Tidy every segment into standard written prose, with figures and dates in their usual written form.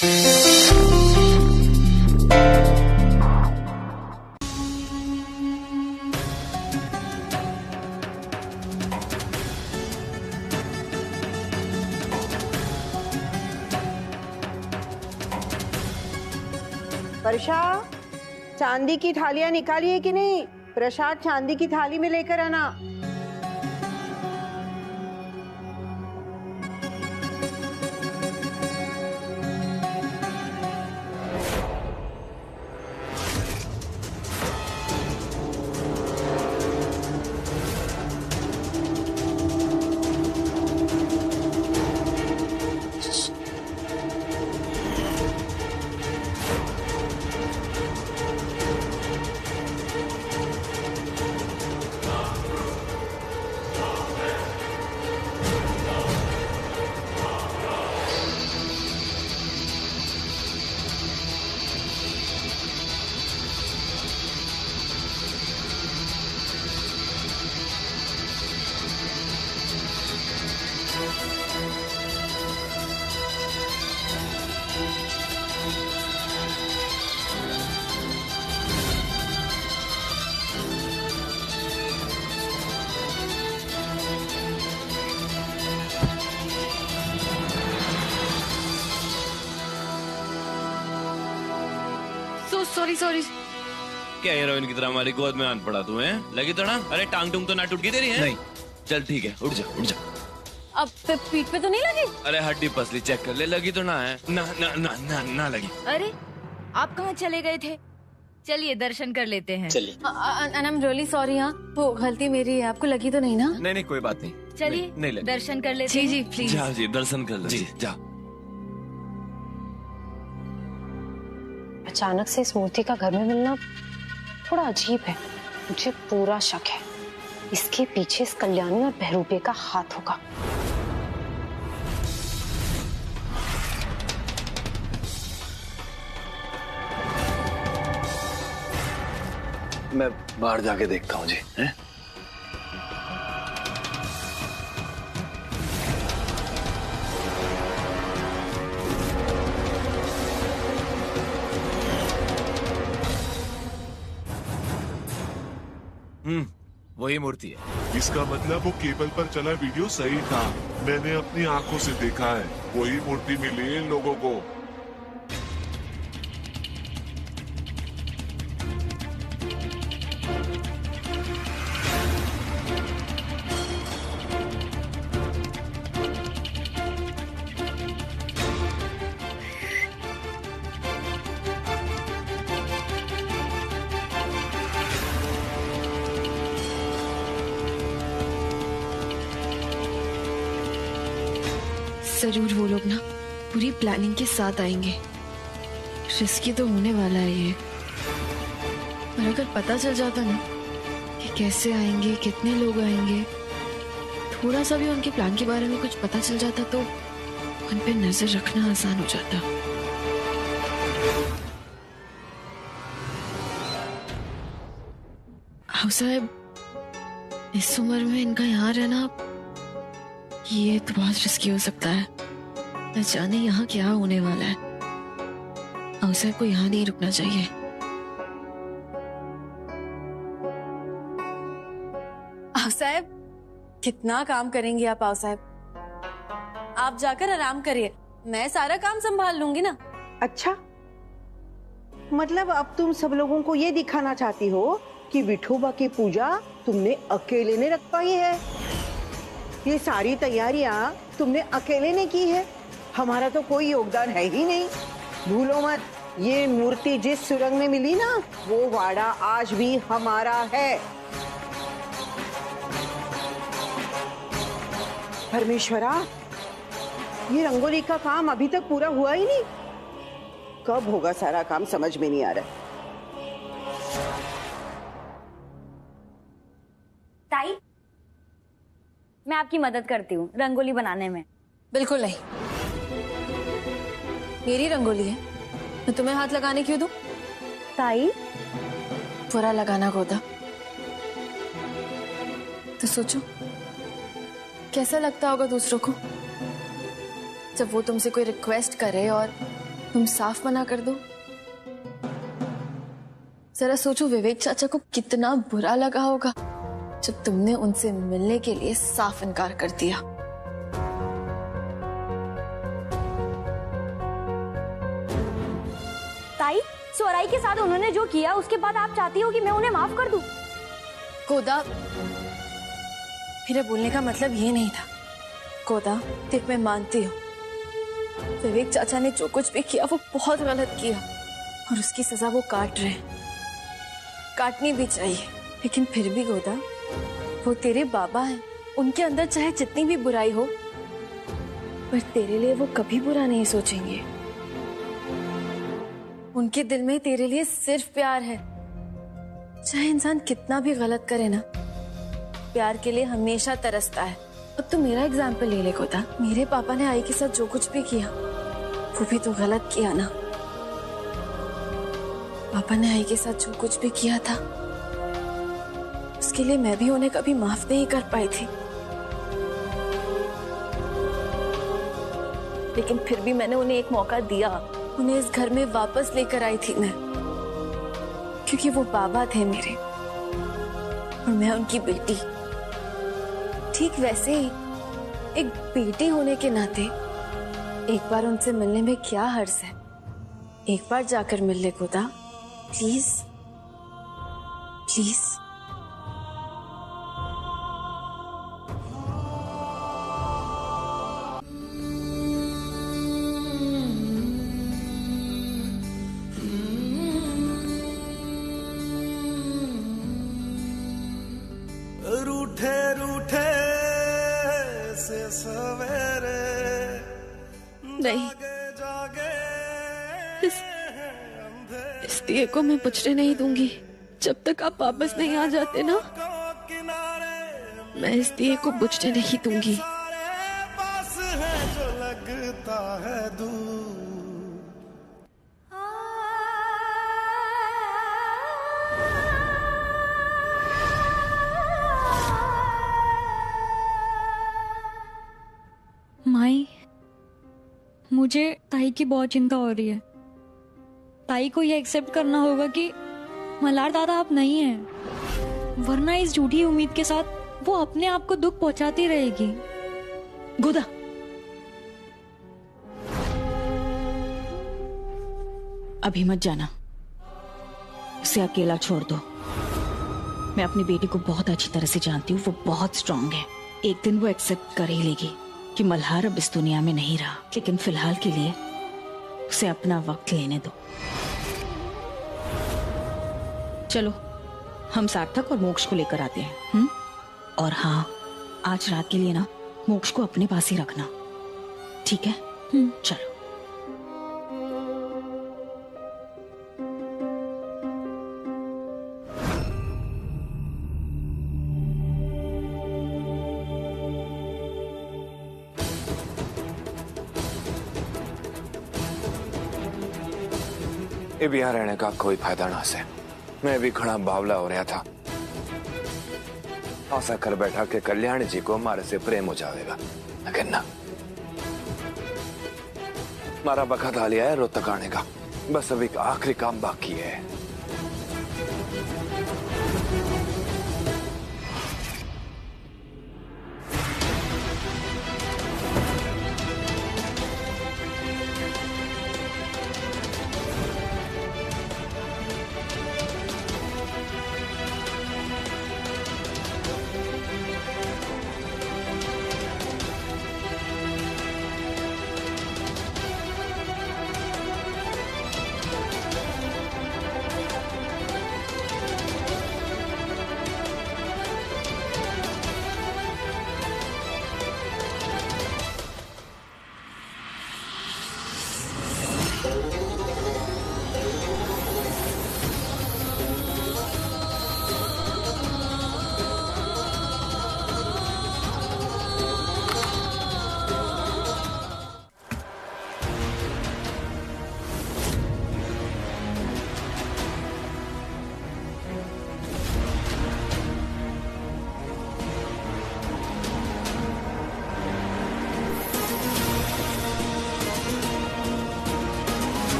वर्षा, चांदी की थालियां निकाली है कि नहीं? प्रसाद चांदी की थाली में लेकर आना। Sorry sorry. क्या हीरोइन की तरह हमारी गोद में आन पड़ा तू है? लगी तो ना? अरे टांग टूंग तो ना टूट गई तेरी है? नहीं। चल ठीक है, उठ जा उठ जा। अब पीठ पे तो नहीं लगी? अरे हड्डी पसली चेक कर ले, लगी तो ना है? ना ना ना ना ना लगी। अरे आप कहाँ चले गए थे? चलिए दर्शन कर लेते हैं। चलिए। I am really sorry. हाँ वो गलती मेरी है, आपको लगी तो नहीं ना? नहीं नहीं कोई बात नहीं। चलिए नहीं लगी। दर्शन कर लेते हैं। जी प्लीज। जा जी दर्शन कर लो जी, जा। अचानक से इस मूर्ति का घर में मिलना थोड़ा अजीब है। मुझे पूरा शक है इसके पीछे इस कल्याणी और बहरूपे का हाथ होगा। मैं बाहर जाके देखता हूँ जी। हैं? वही मूर्ति है। इसका मतलब वो केबल पर चला वीडियो सही था। मैंने अपनी आंखों से देखा है। वही मूर्ति मिली है इन लोगों को। जरूर वो लोग ना पूरी प्लानिंग के साथ आएंगे। रिस्की तो होने वाला है ये, और अगर पता चल जाता ना कि कैसे आएंगे, कितने लोग आएंगे, थोड़ा सा भी उनके प्लान के बारे में कुछ पता चल जाता तो उन पे नजर रखना आसान हो जाता। आओ साहब, इस उम्र में इनका यहाँ रहना ये तो बहुत रिस्की हो सकता है। न जाने यहाँ क्या होने वाला है। आओ साहब को यहाँ नहीं रुकना चाहिए। आओ साहब, कितना काम करेंगी आप? आओ साहब, आप जाकर आराम करिए, मैं सारा काम संभाल लूंगी ना। अच्छा, मतलब अब तुम सब लोगों को ये दिखाना चाहती हो कि विठोबा की पूजा तुमने अकेले ने रख पाई है। ये सारी तैयारियां तुमने अकेले ने की है, हमारा तो कोई योगदान है ही नहीं। भूलो मत, ये मूर्ति जिस सुरंग में मिली ना, वो वाड़ा आज भी हमारा है। परमेश्वरा, ये रंगोली का काम अभी तक पूरा हुआ ही नहीं। कब होगा सारा काम समझ में नहीं आ रहा। ताई, मैं आपकी मदद करती हूँ रंगोली बनाने में। बिल्कुल नहीं, मेरी रंगोली है, मैं तुम्हें हाथ लगाने क्यों दूं? ताई, बुरा लगाना गोदा, तो सोचो कैसा लगता होगा दूसरों को जब वो तुमसे कोई रिक्वेस्ट करे और तुम साफ मना कर दो। जरा सोचो विवेक चाचा को कितना बुरा लगा होगा जब तुमने उनसे मिलने के लिए साफ इनकार कर दिया। ताई, स्वराई के साथ उन्होंने जो किया उसके बाद आप चाहती हो कि मैं उन्हें माफ कर दूं? गोदा, मेरे बोलने का मतलब ये नहीं था। गोदा, देख मैं मानती हूँ विवेक चाचा ने जो कुछ भी किया वो बहुत गलत किया और उसकी सजा वो काट रहे हैं, काटनी भी चाहिए। लेकिन फिर भी गोदा, वो तेरे बाबा हैं, उनके अंदर चाहे जितनी भी बुराई हो पर तेरे लिए वो कभी बुरा नहीं सोचेंगे। उनके दिल में तेरे लिए सिर्फ प्यार है। चाहे इंसान कितना भी गलत करे ना, प्यार के लिए हमेशा तरसता है। अब तो मेरा एग्जाम्पल ले ले गोदा, मेरे पापा ने आई के साथ जो कुछ भी किया वो भी तो गलत किया ना। पापा ने आई के साथ जो कुछ भी किया था उसके लिए मैं भी उन्हें कभी माफ नहीं कर पाई थी, लेकिन फिर भी मैंने उन्हें एक मौका दिया। उन्हें इस घर में वापस लेकर आई थी मैं, क्योंकि वो बाबा थे मेरे और मैं उनकी बेटी। ठीक वैसे ही एक बेटी होने के नाते एक बार उनसे मिलने में क्या हर्ज है। एक बार जाकर मिल ले गोदा, प्लीज प्लीज। रूठे रूठे से सवेरे नहीं, इस दिए को मैं बुझने नहीं दूंगी जब तक आप वापस नहीं आ जाते ना। मैं इस दिए को बुझने नहीं दूंगी। पास है जो लगता है दूर। माई, मुझे ताई की बहुत चिंता हो रही है। ताई को ये एक्सेप्ट करना होगा कि मल्हार दादा आप नहीं हैं, वरना इस झूठी उम्मीद के साथ वो अपने आप को दुख पहुंचाती रहेगी। गोदा, अभी मत जाना, उसे अकेला छोड़ दो। मैं अपनी बेटी को बहुत अच्छी तरह से जानती हूँ, वो बहुत स्ट्रांग है। एक दिन वो एक्सेप्ट कर ही लेगी कि मल्हार अब इस दुनिया में नहीं रहा, लेकिन फिलहाल के लिए उसे अपना वक्त लेने दो। चलो हम सार्थक और मोक्ष को लेकर आते हैं। और हाँ, आज रात के लिए ना मोक्ष को अपने पास ही रखना, ठीक है? चलो। ये भी यहाँ रहने का कोई फायदा ना से। मैं भी घना बावला हो रहा था। आशा कर बैठा कि कल्याणी जी को हमारे से प्रेम हो जाएगा, लेकिन ना, हमारा बखत आ लिया है रोहतक आने का। बस अभी आखिरी काम बाकी है।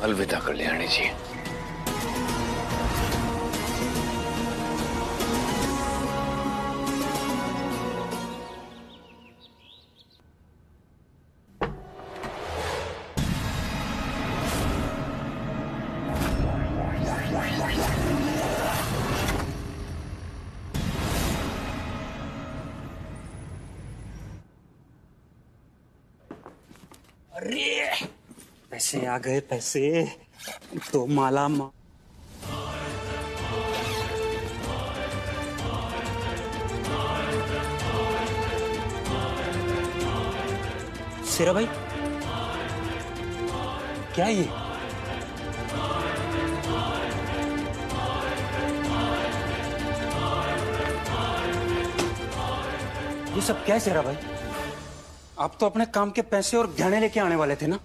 अलविदा कल्याणी जी। अरे पैसे आ गए, पैसे तो माला शेरा भाई, क्या ये? ये सब क्या है शेरा भाई? आप तो अपने काम के पैसे और गहने लेके आने वाले थे ना?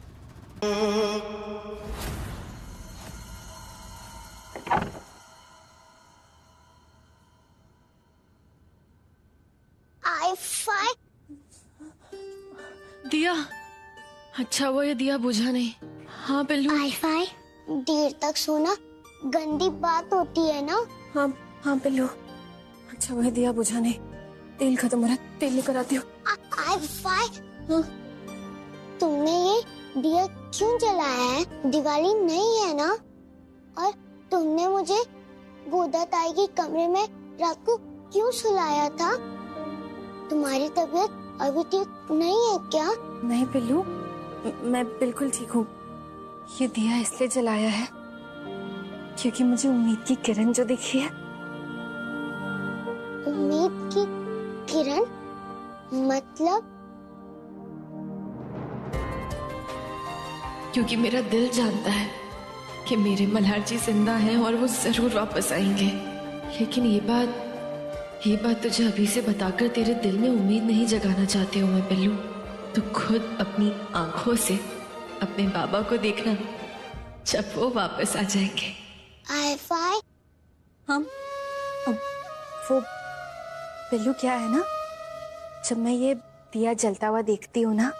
दिया, अच्छा वो ये दिया बुझा नहीं। हाँ बिल्लू। आई-फाई, देर तक सोना गंदी बात होती है ना? हाँ हाँ बिल्लू, अच्छा वो दिया बुझा नहीं। तेल खत्म हो रहा है, तेल लेकर आती हूँ। आई-फाई, तुमने ये दिया क्यों जलाया है? दिवाली नहीं है ना? और तुमने मुझे गोदा ताई के कमरे में रात को क्यों सुलाया था? तुम्हारी तबीयत अभी ठीक नहीं है क्या? नहीं बिल्लू, मैं बिल्कुल ठीक हूँ। ये दिया इसलिए जलाया है क्योंकि मुझे उम्मीद की किरण जो दिखी है। उम्मीद की किरण मतलब? क्योंकि मेरा दिल जानता है कि मेरे मल्हार जी जिंदा हैं और वो जरूर वापस आएंगे। लेकिन ये बात तुझे अभी से बताकर तेरे दिल में उम्मीद नहीं जगाना चाहती हूँ मैं बिल्लू। तू खुद अपनी आंखों से अपने बाबा को देखना जब वो वापस आ जाएंगे। आई-फाई, हम वो बिल्लू क्या है ना, जब मैं ये दिया जलता हुआ देखती हूँ ना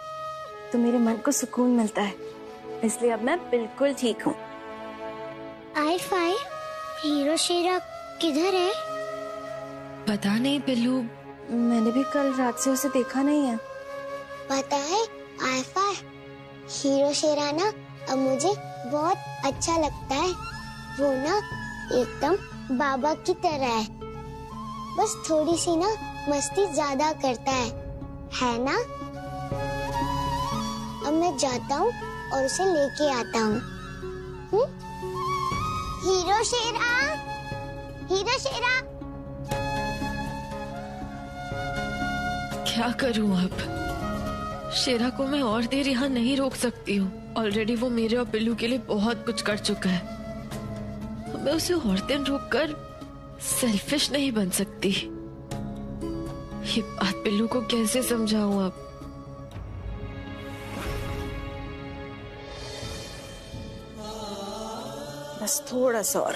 तो मेरे मन को सुकून मिलता है, इसलिए अब मैं बिल्कुल ठीक हूँ। आई-फाई, हीरो शेरा किधर है? पता नहीं बिल्लू, मैंने भी कल रात से उसे देखा नहीं है। पता है आई-फाई, हीरो शेरा ना अब मुझे बहुत अच्छा लगता है। वो ना एकदम बाबा की तरह है, बस थोड़ी सी ना मस्ती ज्यादा करता है ना? अब मैं जाता हूँ और उसे लेके आता हूँ। हीरो शेरा, हीरो शेरा। क्या करूं अब? शेरा को मैं और देर यहाँ नहीं रोक सकती हूँ। ऑलरेडी वो मेरे और बिल्लू के लिए बहुत कुछ कर चुका है। मैं उसे और दिन रोककर सेल्फिश नहीं बन सकती। ये बात बिल्लू को कैसे समझाऊं अब? बस थोड़ा सा और।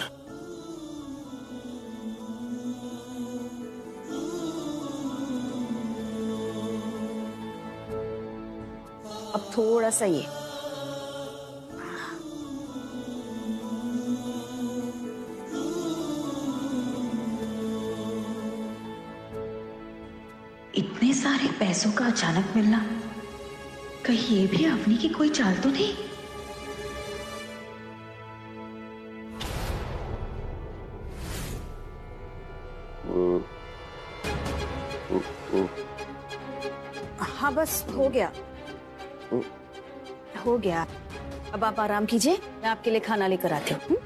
अब थोड़ा सा ये। इतने सारे पैसों का अचानक मिलना, कहीं ये भी अवनी की कोई चाल तो नहीं? हाँ बस हो गया, हो गया। अब आप आराम कीजिए, मैं आपके लिए खाना लेकर आती हूँ।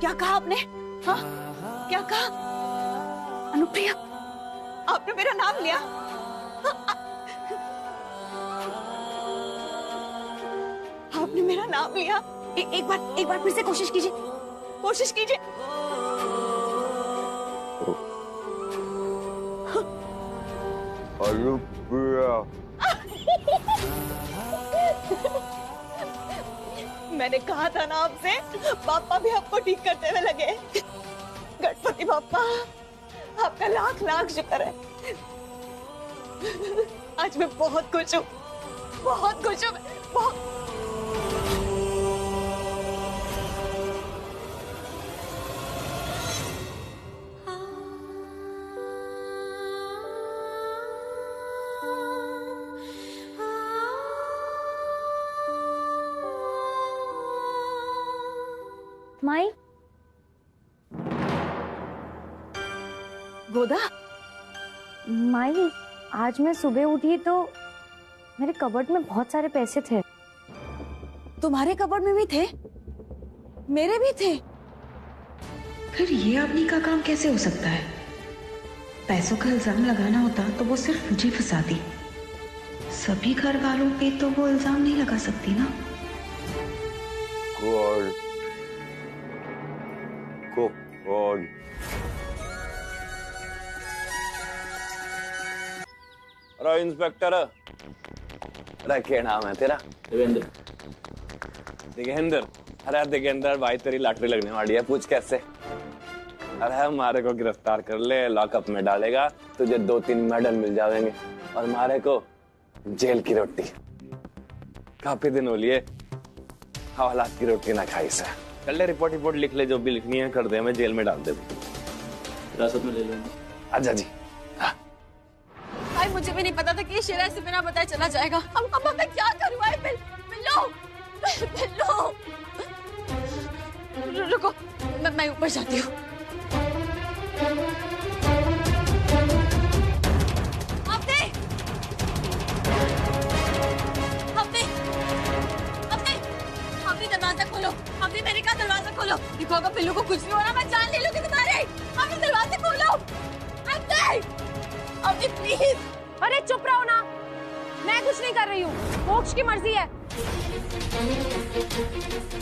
क्या कहा आपने? हाँ? क्या कहा? अनुप्रिया, आपने मेरा नाम लिया? आपने मेरा नाम लिया? एक बार फिर से कोशिश कीजिए, कोशिश कीजिए। मैंने कहा था ना आपसे, पापा भी आपको ठीक करते हुए लगे। गणपति पापा, आपका लाख लाख शुक्र है। आज मैं बहुत खुश हूँ, बहुत खुश हूँ, बहुत। माई, गोदा, माई, आज मैं सुबह उठी तो मेरे कबर्ड में बहुत सारे पैसे थे। तुम्हारे कबर्ड में भी थे? मेरे भी थे। फिर ये आदमी का काम कैसे हो सकता है? पैसों का इल्जाम लगाना होता तो वो सिर्फ मुझे फंसाती, सभी घर वालों पे तो वो इल्जाम नहीं लगा सकती ना। गॉड अरे इंस्पेक्टर, अरे क्या नाम है तेरा? देवेंद्र। देवेंद्र? अरे देवेंद्र भाई, तेरी लॉटरी लगने वाली है, पूछ कैसे? अरे हमारे को गिरफ्तार कर ले, लॉकअप में डालेगा, तुझे 2-3 मेडल मिल जाएंगे और हमारे को जेल की रोटी। काफी दिन हो लिए हवालात की रोटी ना खाई से। चल ले, रिपोर्ट लिख ले, जो भी लिखनी है कर दे, हमें जेल में डाल दे, हिरासत में ले लेंगे। अच्छा जी। भाई मुझे भी नहीं पता था कि ये शेरा से बिना बताए चला जाएगा। अब मैं क्या करूँ भाई? बिल्लो, रुको, मैं ऊपर जाती हूँ। दरवाजा खोलो, अपने मेरे का दरवाजा खोलो। देखो अगर पिल्लू को कुछ भी हो रहा, मैं जान ले लूंगी तुम्हारे। अपने दरवाजा खोलो, अपने प्लीज। अरे चुप रहो ना, मैं कुछ नहीं कर रही हूँ, मोक्ष की मर्जी है।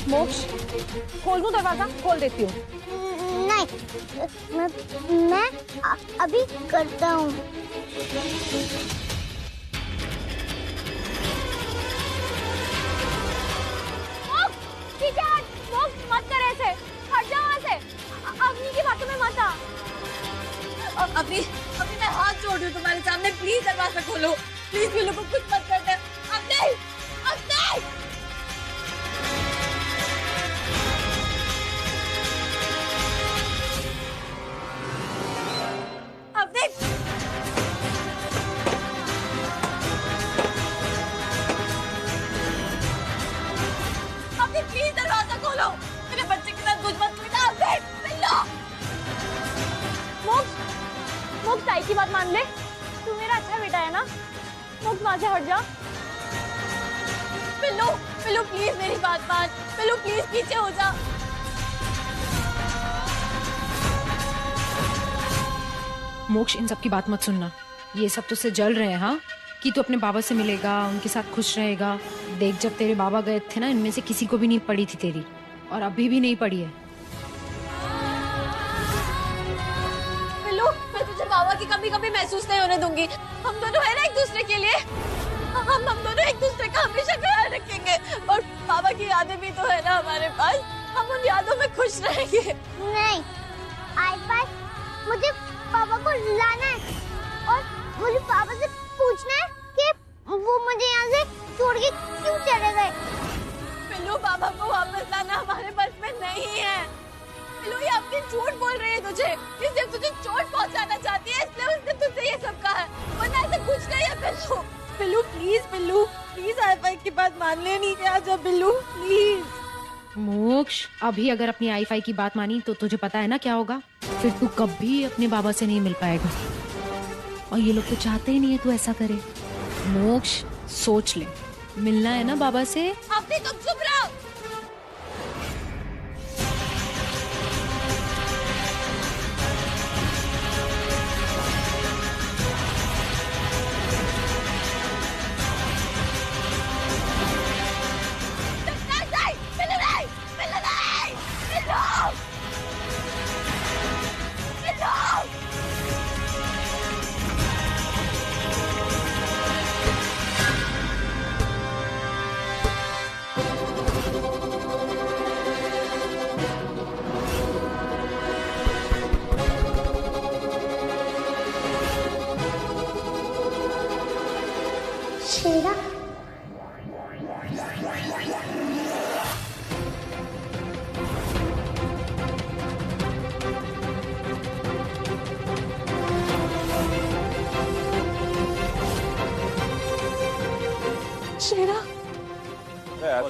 मोक्ष, खोल दूं दरवाजा? खोल देती हूँ। नहीं, मैं अभी करता हूँ। मत कर ऐसे, हट जाओ ऐसे। अग्नि की बातों में मत आ। अभी मैं हाथ जोड़ रही हूँ तुम्हारे सामने, प्लीज दरवाजा खोलो, प्लीज बिल्लू को कुछ मत कर दे। अग्नि, प्लीज दरवाजा खोलो, मेरे बच्चे के साथ कुछ मत करना। मोक्ष, ताई की बात मान ले, तू मेरा अच्छा बेटा है ना। मोक्ष वहां से हट जा। पिल्लू प्लीज मेरी बात मान, पिल्लू प्लीज पीछे हो जा। मोक्ष, इन सब की बात मत सुनना, ये सब तुझसे जल रहे हैं। हाँ, कि तू अपने बाबा से मिलेगा, उनके साथ खुश रहेगा। देख, जब तेरे बाबा गए थे ना, इनमें से किसी को भी नहीं पड़ी थी तेरी, और अभी भी नहीं पड़ी है। पिल्लू, मैं तुझे बाबा की कभी कभी महसूस नहीं होने दूंगी। हम दोनों है ना एक दूसरे के लिए, हम दोनों एक दूसरे का हमेशा ख्याल रखेंगे, और बाबा की यादें भी तो है ना हमारे पास, हम उन यादों में खुश रहेंगे। नहीं, आईफा, मुझे पापा को लाना है और मुझे पापा से पूछना है कि वो मुझे यहाँ से छोड़ के क्यों चले गए। पिल्लू, बाबा को वापस लाना हमारे बस में नहीं है। पिल्लू, ये अपनी झूठ बोल रही है तुझे, इसलिए तुझे चोट पहुंचाना चाहती है, इसलिए उसने तुझसे ये सब कहा है, वरना ऐसा कुछ नहीं है। पिल्लू प्लीज आई-फाई की बात मान लेनी है आज। पिल्लू प्लीज। मोक्ष, अभी अगर अपनी आई-फाई की बात मानी तो तुझे पता है ना क्या होगा? फिर तू कभी अपने बाबा से नहीं मिल पाएगा, और ये लोग तो चाहते ही नहीं है तू ऐसा करे। मोक्ष, सोच ले, मिलना है ना बाबा से। अपनी तुम चुप रहो।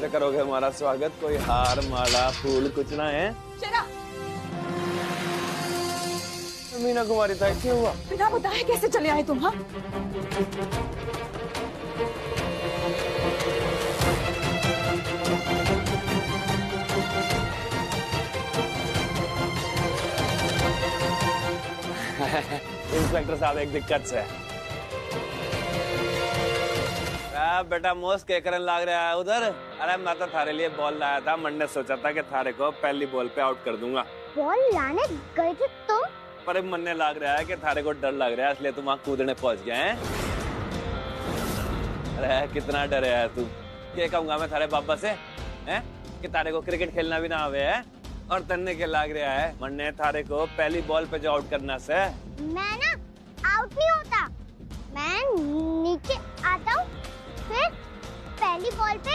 से करोगे हमारा स्वागत? कोई हार माला फूल कुछ ना है? शेरा, मीना कुमारी था, क्या हुआ? बिना बताए कैसे चले आए तुम? हाँ, इंस्पेक्टर साहब एक दिक्कत से बेटा मोस के करन लाग रहा है उधर। अरे मैं तो थारे लिए बॉल लाया था, मन ने सोचा था कि थारे को पहली बॉल पे आउट कर दूंगा। बॉल लाने गए थे तुम? पर मन ने लाग रहा है कि थारे को डर लग रहा है, इसलिए तुम वहाँ कूदने पहुंच गए हैं। अरे कितना डर है तू? क्या कहूंगा मैं थारे पापा से हैं कि थारे को क्रिकेट खेलना भी ना आवे है और तन्ने के लाग रहा है। मन ने थारे को पहली बॉल पे जो आउट करना से। मैं ना आउट नहीं होता, मैं नीचे आता हूँ, फिर पहली बॉल पे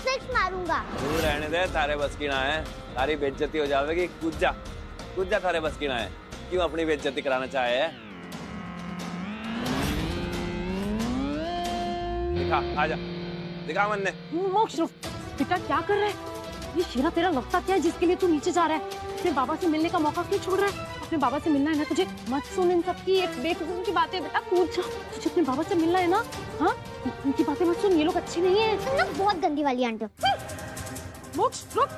सिक्स मारूंगा। तू रहने दे, थारे बस की ना है, तारी बेइज्जती हो जाएगी। कूद जा, थारे बस की ना है। क्यों अपनी बेइज्जती कराना चाहे है? दिखा, आजा, दिखा मन ने। मोक्ष, बेटा क्या कर रहा है? ये शेरा तेरा लगता क्या है जिसके लिए तू नीचे जा रहा है? अपने बाबा से मिलने का मौका क्यों छोड़ रहा है? अपने बाबा से मिलना है ना तुझे? मत सुन इन सबकी एक बेवकूफ की बातें, बेटा कूद जा। तुझे अपने बाबा से मिलना है ना? हाँ, इनकी बातें मत सुन, ये लोग अच्छे नहीं है। तुम लोग बहुत गंदी वाली आंटी हो। मोक्ष रुक,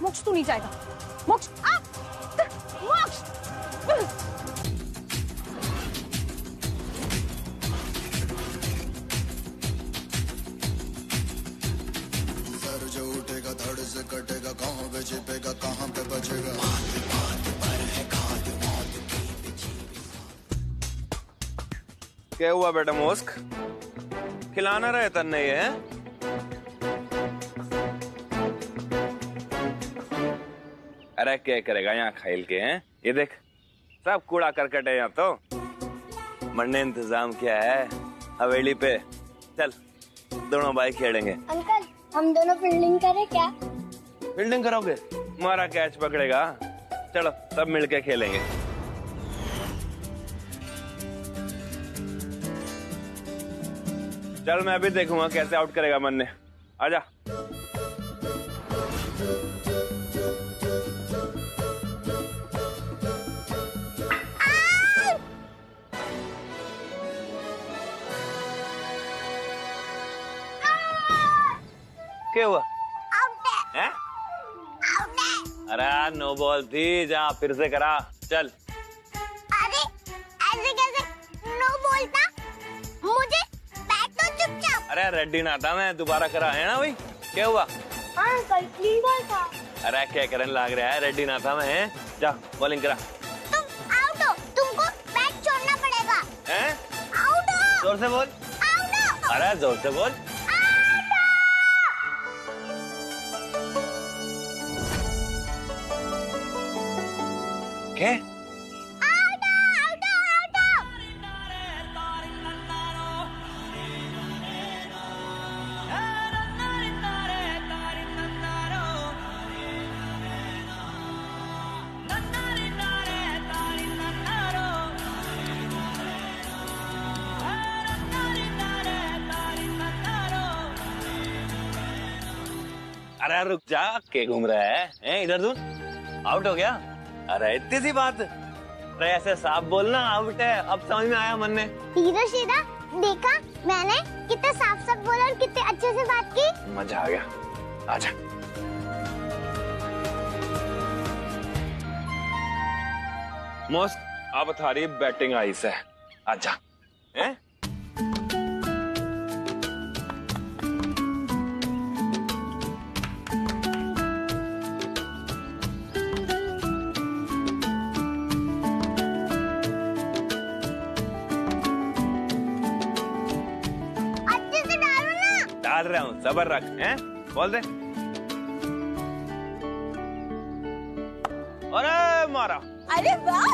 मोक्ष तू नहीं जाएगा। मोक्ष मोक्ष सर जो उठेगा धड़ से कटेगा, कहाँ पे छिपेगा कहाँ पे बचेगा। क्या हुआ बेटा मोस्क? खिलाना रहे तन्ने ये है? अरे क्या करेगा यहाँ खाइल के हैं? ये देख सब कूड़ा करकट है यहाँ तो। मन ने इंतजाम किया है हवेली पे। चल दोनों भाई खेलेंगे। अंकल हम दोनों फील्डिंग करें क्या? फील्डिंग करोगे? हमारा कैच पकड़ेगा। चलो सब मिलके खेलेंगे। चल मैं भी देखूंगा कैसे आउट करेगा मन ने। आजा। क्या हुआ? हैं? अरे नो बॉल थी, जा फिर से करा। चल। अरे ऐसे कैसे नो बॉल था? मुझे बैट तो चुपचाप। अरे रेडी ना था मैं, दोबारा करा है ना भाई। क्या हुआ? अंकल क्लीन बॉल था। अरे क्या करने लग रहा है? रेडी ना था मैं। जा बॉलिंग करा। तुम आउट हो, तुमको बैट छोड़ना पड़ेगा। हैं? आउट हो। जोर से बोल। आउट हो। अरे जोर से बोल। क्या? अरे रुक जा, के घूम रहा है इधर तू? आउट हो गया? अरे इतनी सी बात। अरे ऐसे साफ बोलना आउट है। अब समझ में आया मन ने। हीरो शेरा देखा मैंने कितने साफ साफ बोला और कितने अच्छे से बात की। मजा आ गया। आजा। मोस्ट अब थारी बैटिंग आई से। आजा। हैं? डाल रहा हूँ, सबर रख। हैं? बोल दे। अरे मारा। अरे वाह।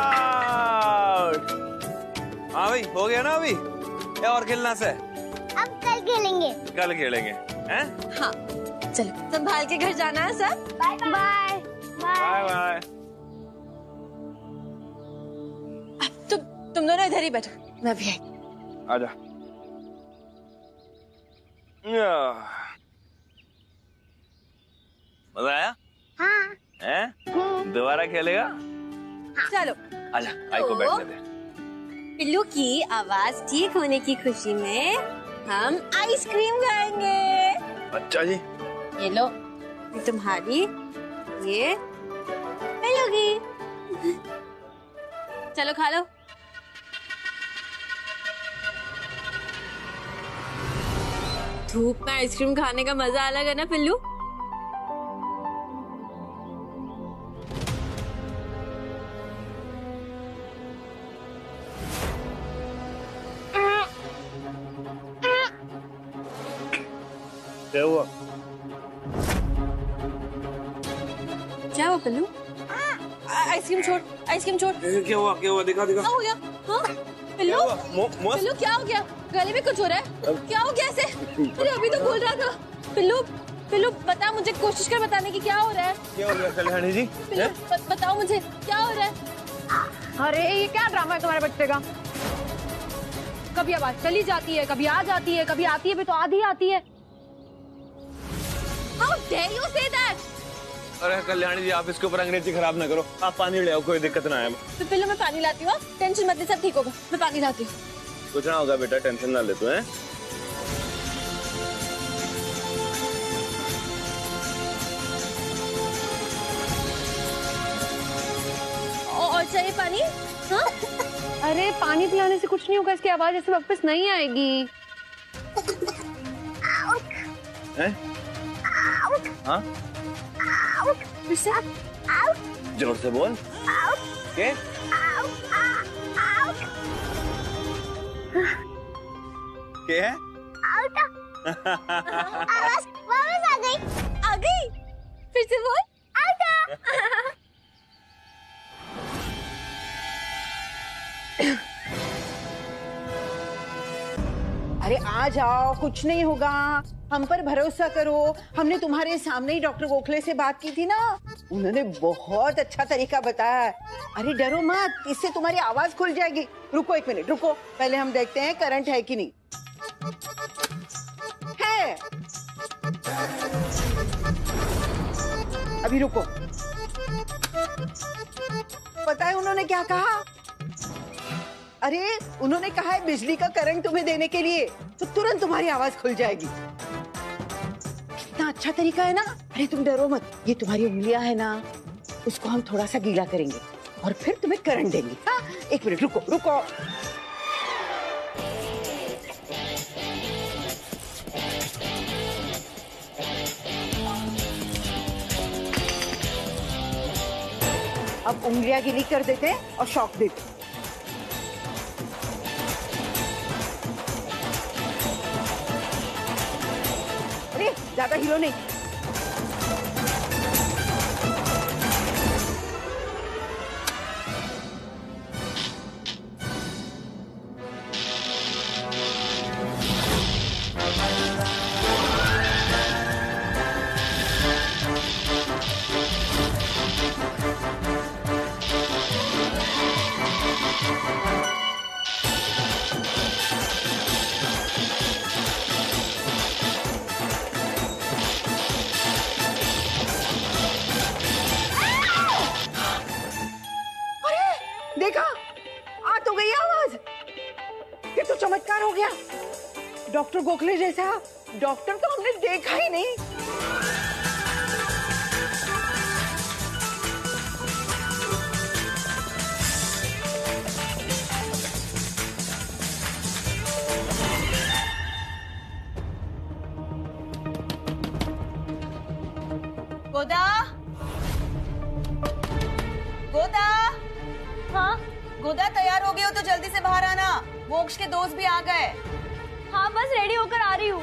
आउट। हाँ भाई हो गया ना अभी? क्या और खेलना से? अब कल खेलेंगे। कल खेलेंगे हैं? हाँ चलो संभाल के घर जाना है सब। Bye bye bye bye. तुम दोनों इधर ही बैठो, मैं भी आई। आजा। मजा आया? हाँ। हैं? दोबारा खेलेगा? चलो आजा, आई को बैठने दे। पिल्लू की आवाज ठीक होने की खुशी में हम आइसक्रीम खाएंगे। अच्छा जी। ये लो, ये तुम्हारी, ये पिल्लू की। चलो खा लो। धूप में आइसक्रीम खाने का मजा अलग है ना पिल्लू। क्या हुआ? क्या हुआ पिल्लू? आइसक्रीम छोड़, आइसक्रीम छोड़। क्या हुआ? क्या हुआ? दिखा दिखा। क्या हो गया? हाँ? पिल्लू, पिल्लू क्या हो गया? गले में कुछ हो रहा है? क्या हो गया ऐसे? अरे अभी तो बोल रहा था। पिल्लू, पिल्लू बता मुझे, कोशिश कर बताने की क्या हो रहा है? क्या हो गया कल्याणी जी? पिल्लू बताओ मुझे क्या हो रहा है? अरे ये क्या ड्रामा है तुम्हारे बच्चे का? कभी आवाज चली जाती है, कभी आ जाती है, कभी आती है भी तो आधी आती है। How dare you say that? अरे कल्याणी जी, आप इसके ऊपर अंग्रेजी खराब ना करो। आप पानी ले आओ, कोई दिक्कत ना है। तो पिल्लू मैं पानी लाती हूँ, टेंशन मत ले, सब ठीक होगा। मैं पानी लाती हूँ। कुछ ना होगा बेटा, टेंशन ना ले तू। हैं? और चाहिए पानी? हाँ? अरे पानी पिलाने से कुछ नहीं होगा, इसकी आवाज ऐसे वापस नहीं आएगी। हैं? हाँ? फिर से? जोर से बोल। के? क्या है? आवाज वापस आ गई। आ गई? फिर से बोल। अरे आ जाओ, कुछ नहीं होगा, हम पर भरोसा करो। हमने तुम्हारे सामने ही डॉक्टर गोखले से बात की थी ना, उन्होंने बहुत अच्छा तरीका बताया है। अरे डरो मत, इससे तुम्हारी आवाज खुल जाएगी। रुको एक मिनट, रुको, पहले हम देखते हैं करंट है कि नहीं है। अभी रुको, पता है उन्होंने क्या कहा? अरे उन्होंने कहा है बिजली का करंट तुम्हें देने के लिए, तो तुरंत तुम्हारी आवाज खुल जाएगी। कितना अच्छा तरीका है ना। अरे तुम डरो मत, ये तुम्हारी उंगलियां है ना, उसको हम थोड़ा सा गीला करेंगे और फिर तुम्हें करंट देंगे। हाँ, एक मिनट रुको रुको। अब उंगलियां गीली कर देते हैं और शॉक देते हैं। अरे ज्यादा हिलो नहीं। देखा, आ तो गई आवाज। ये तो चमत्कार हो गया। डॉक्टर गोखले जैसा डॉक्टर तो हमने देखा ही नहीं। गोदा, गोदा। हाँ गोदा, तैयार हो गई हो तो जल्दी से बाहर आना, मोक्ष के दोस्त भी आ गए। हाँ बस रेडी होकर आ रही हूँ।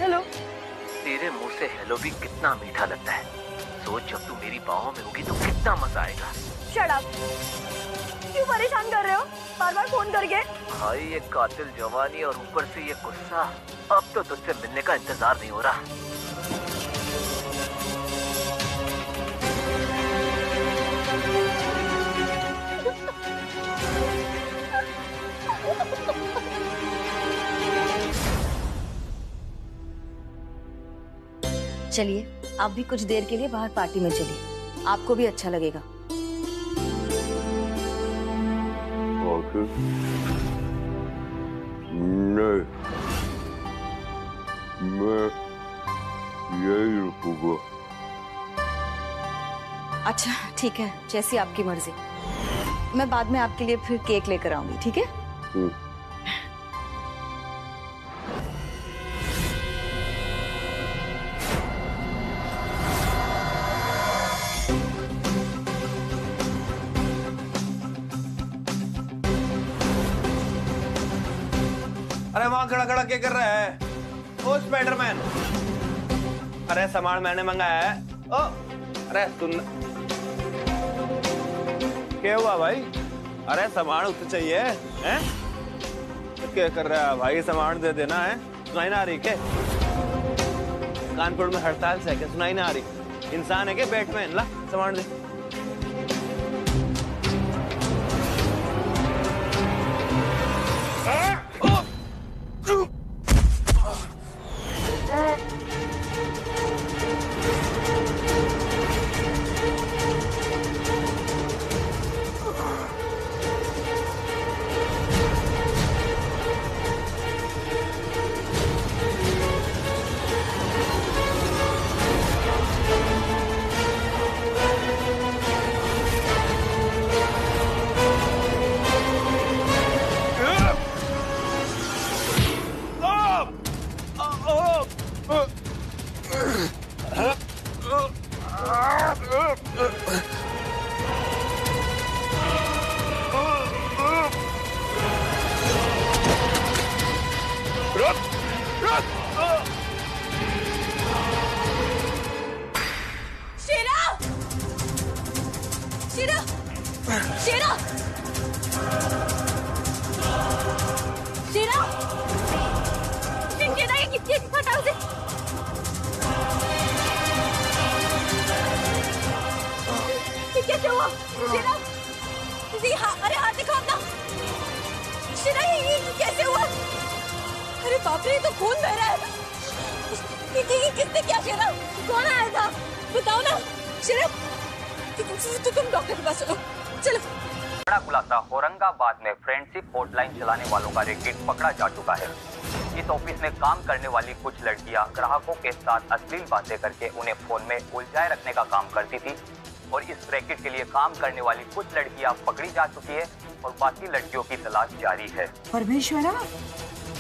हेलो। तेरे मुंह से हेलो भी कितना मीठा लगता है। सोच जब तू मेरी बाहों में होगी तो कितना मजा आएगा। Shut up. क्यों परेशान कर रहे हो बार बार फोन करके? भाई ये कातिल जवानी और ऊपर से ये गुस्सा, अब तो तुझसे मिलने का इंतजार नहीं हो रहा। चलिए आप भी कुछ देर के लिए बाहर पार्टी में चलिए, आपको भी अच्छा लगेगा। नहीं, मैं यही रुकूंगा। अच्छा ठीक है, जैसी आपकी मर्जी। मैं बाद में आपके लिए फिर केक लेकर आऊंगी, ठीक है? अरे वहां खड़ा खड़ा क्या कर रहा है? ओ स्पाइडरमैन, अरे सामान मैंने मंगाया है। ओ अरे सुन, क्या हुआ भाई? अरे सामान उसे चाहिए हैं? क्या कर रहा है भाई? सामान दे देना है। सुनाई ना आ रही क्या? कानपुर में हड़ताल से क्या सुनाई ना आ रही? इंसान है क्या बैटमैन? ला सामान दे। कैसे हुआ? अरे हाथ दिखाओ अपना। ये कैसे हुआ? अरे बाप रे, तो खून बह रहा है। किसने क्या शेरा? कौन आया था? बताओ ना शेरा। तुम डॉक्टर के पास चलो। चलो। बड़ा खुलासा, औरंगाबाद में फ्रेंडशिप हॉटलाइन चलाने वालों का रैकेट पकड़ा जा चुका है। इस ऑफिस में काम करने वाली कुछ लड़कियां ग्राहकों के साथ अश्लील बातें करके उन्हें फोन में उलझाए रखने का काम करती थी और इस रैकेट के लिए काम करने वाली कुछ लड़कियां पकड़ी जा चुकी है और बाकी लड़कियों की तलाश जारी है। परमेश्वरा,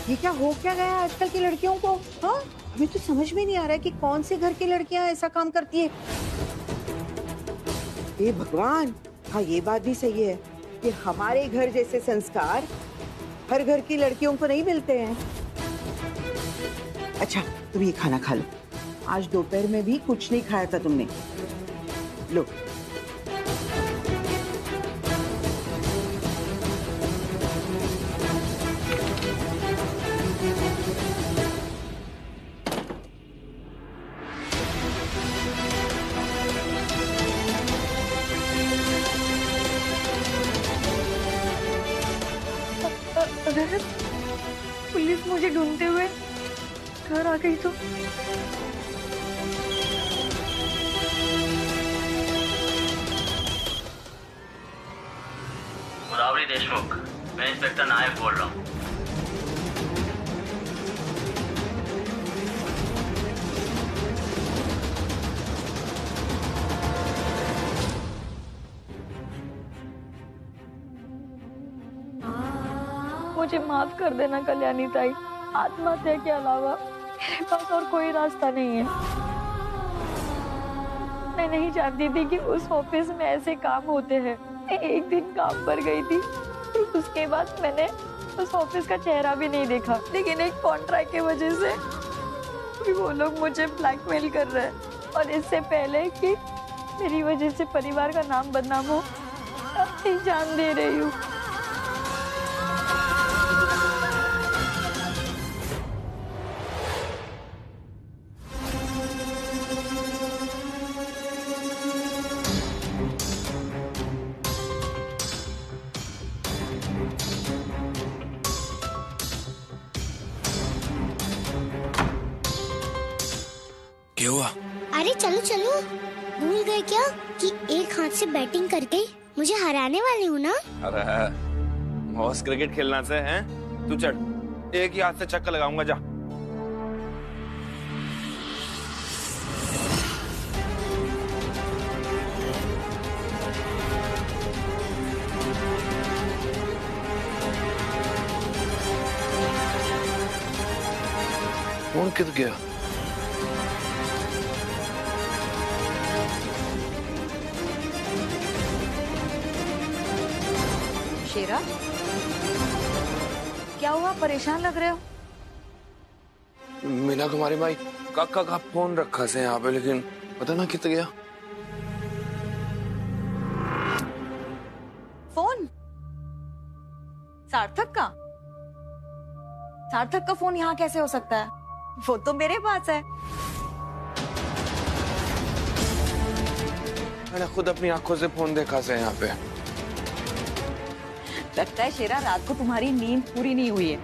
ये क्या हो क्या गया आजकल की लड़कियों को? हाँ, हमें तो समझ में नहीं आ रहा है कि कौन से घर की लड़कियां ऐसा काम करती है। हे भगवान, हाँ ये बात भी सही है कि हमारे घर जैसे संस्कार हर घर की लड़कियों को नहीं मिलते हैं। अच्छा तुम ये खाना खा लो, आज दोपहर में भी कुछ नहीं खाया था तुमने। लो। अगर पुलिस मुझे ढूंढते हुए घर आ गई तो? गोदावरी देशमुख, मैं इंस्पेक्टर नायक बोल रहा हूँ। मुझे माफ कर देना कल्याणी ताई, आत्महत्या के अलावा मेरे पास और कोई रास्ता नहीं है। मैं नहीं जानती थी कि उस ऑफिस में ऐसे काम होते हैं। एक दिन काम पर गई थी, उसके बाद मैंने उस ऑफिस का चेहरा भी नहीं देखा, लेकिन एक कॉन्ट्रैक्ट की वजह से वो लोग मुझे ब्लैकमेल कर रहे हैं और इससे पहले कि मेरी वजह से परिवार का नाम बदनाम हो, अपनी जान दे रही हूँ। क्या हुआ? अरे चलो चलो, भूल गए क्या कि एक हाथ से बैटिंग करके मुझे हराने वाले हो ना? अरे हॉर्स क्रिकेट खेलना से हैं? तू चढ़, एक ही हाथ से छक्का लगाऊंगा, जा। कौन कित गया? शेरा, क्या हुआ? परेशान लग रहे हो। मीना कुमारी भाई काका का फोन रखा से यहाँ पे, लेकिन पता ना कित गया। फोन सार्थक का? सार्थक का फोन यहाँ कैसे हो सकता है? वो तो मेरे पास है। मैंने खुद अपनी आंखों से फोन देखा से यहाँ पे। लगता है शेरा रात को तुम्हारी नींद पूरी नहीं हुई है,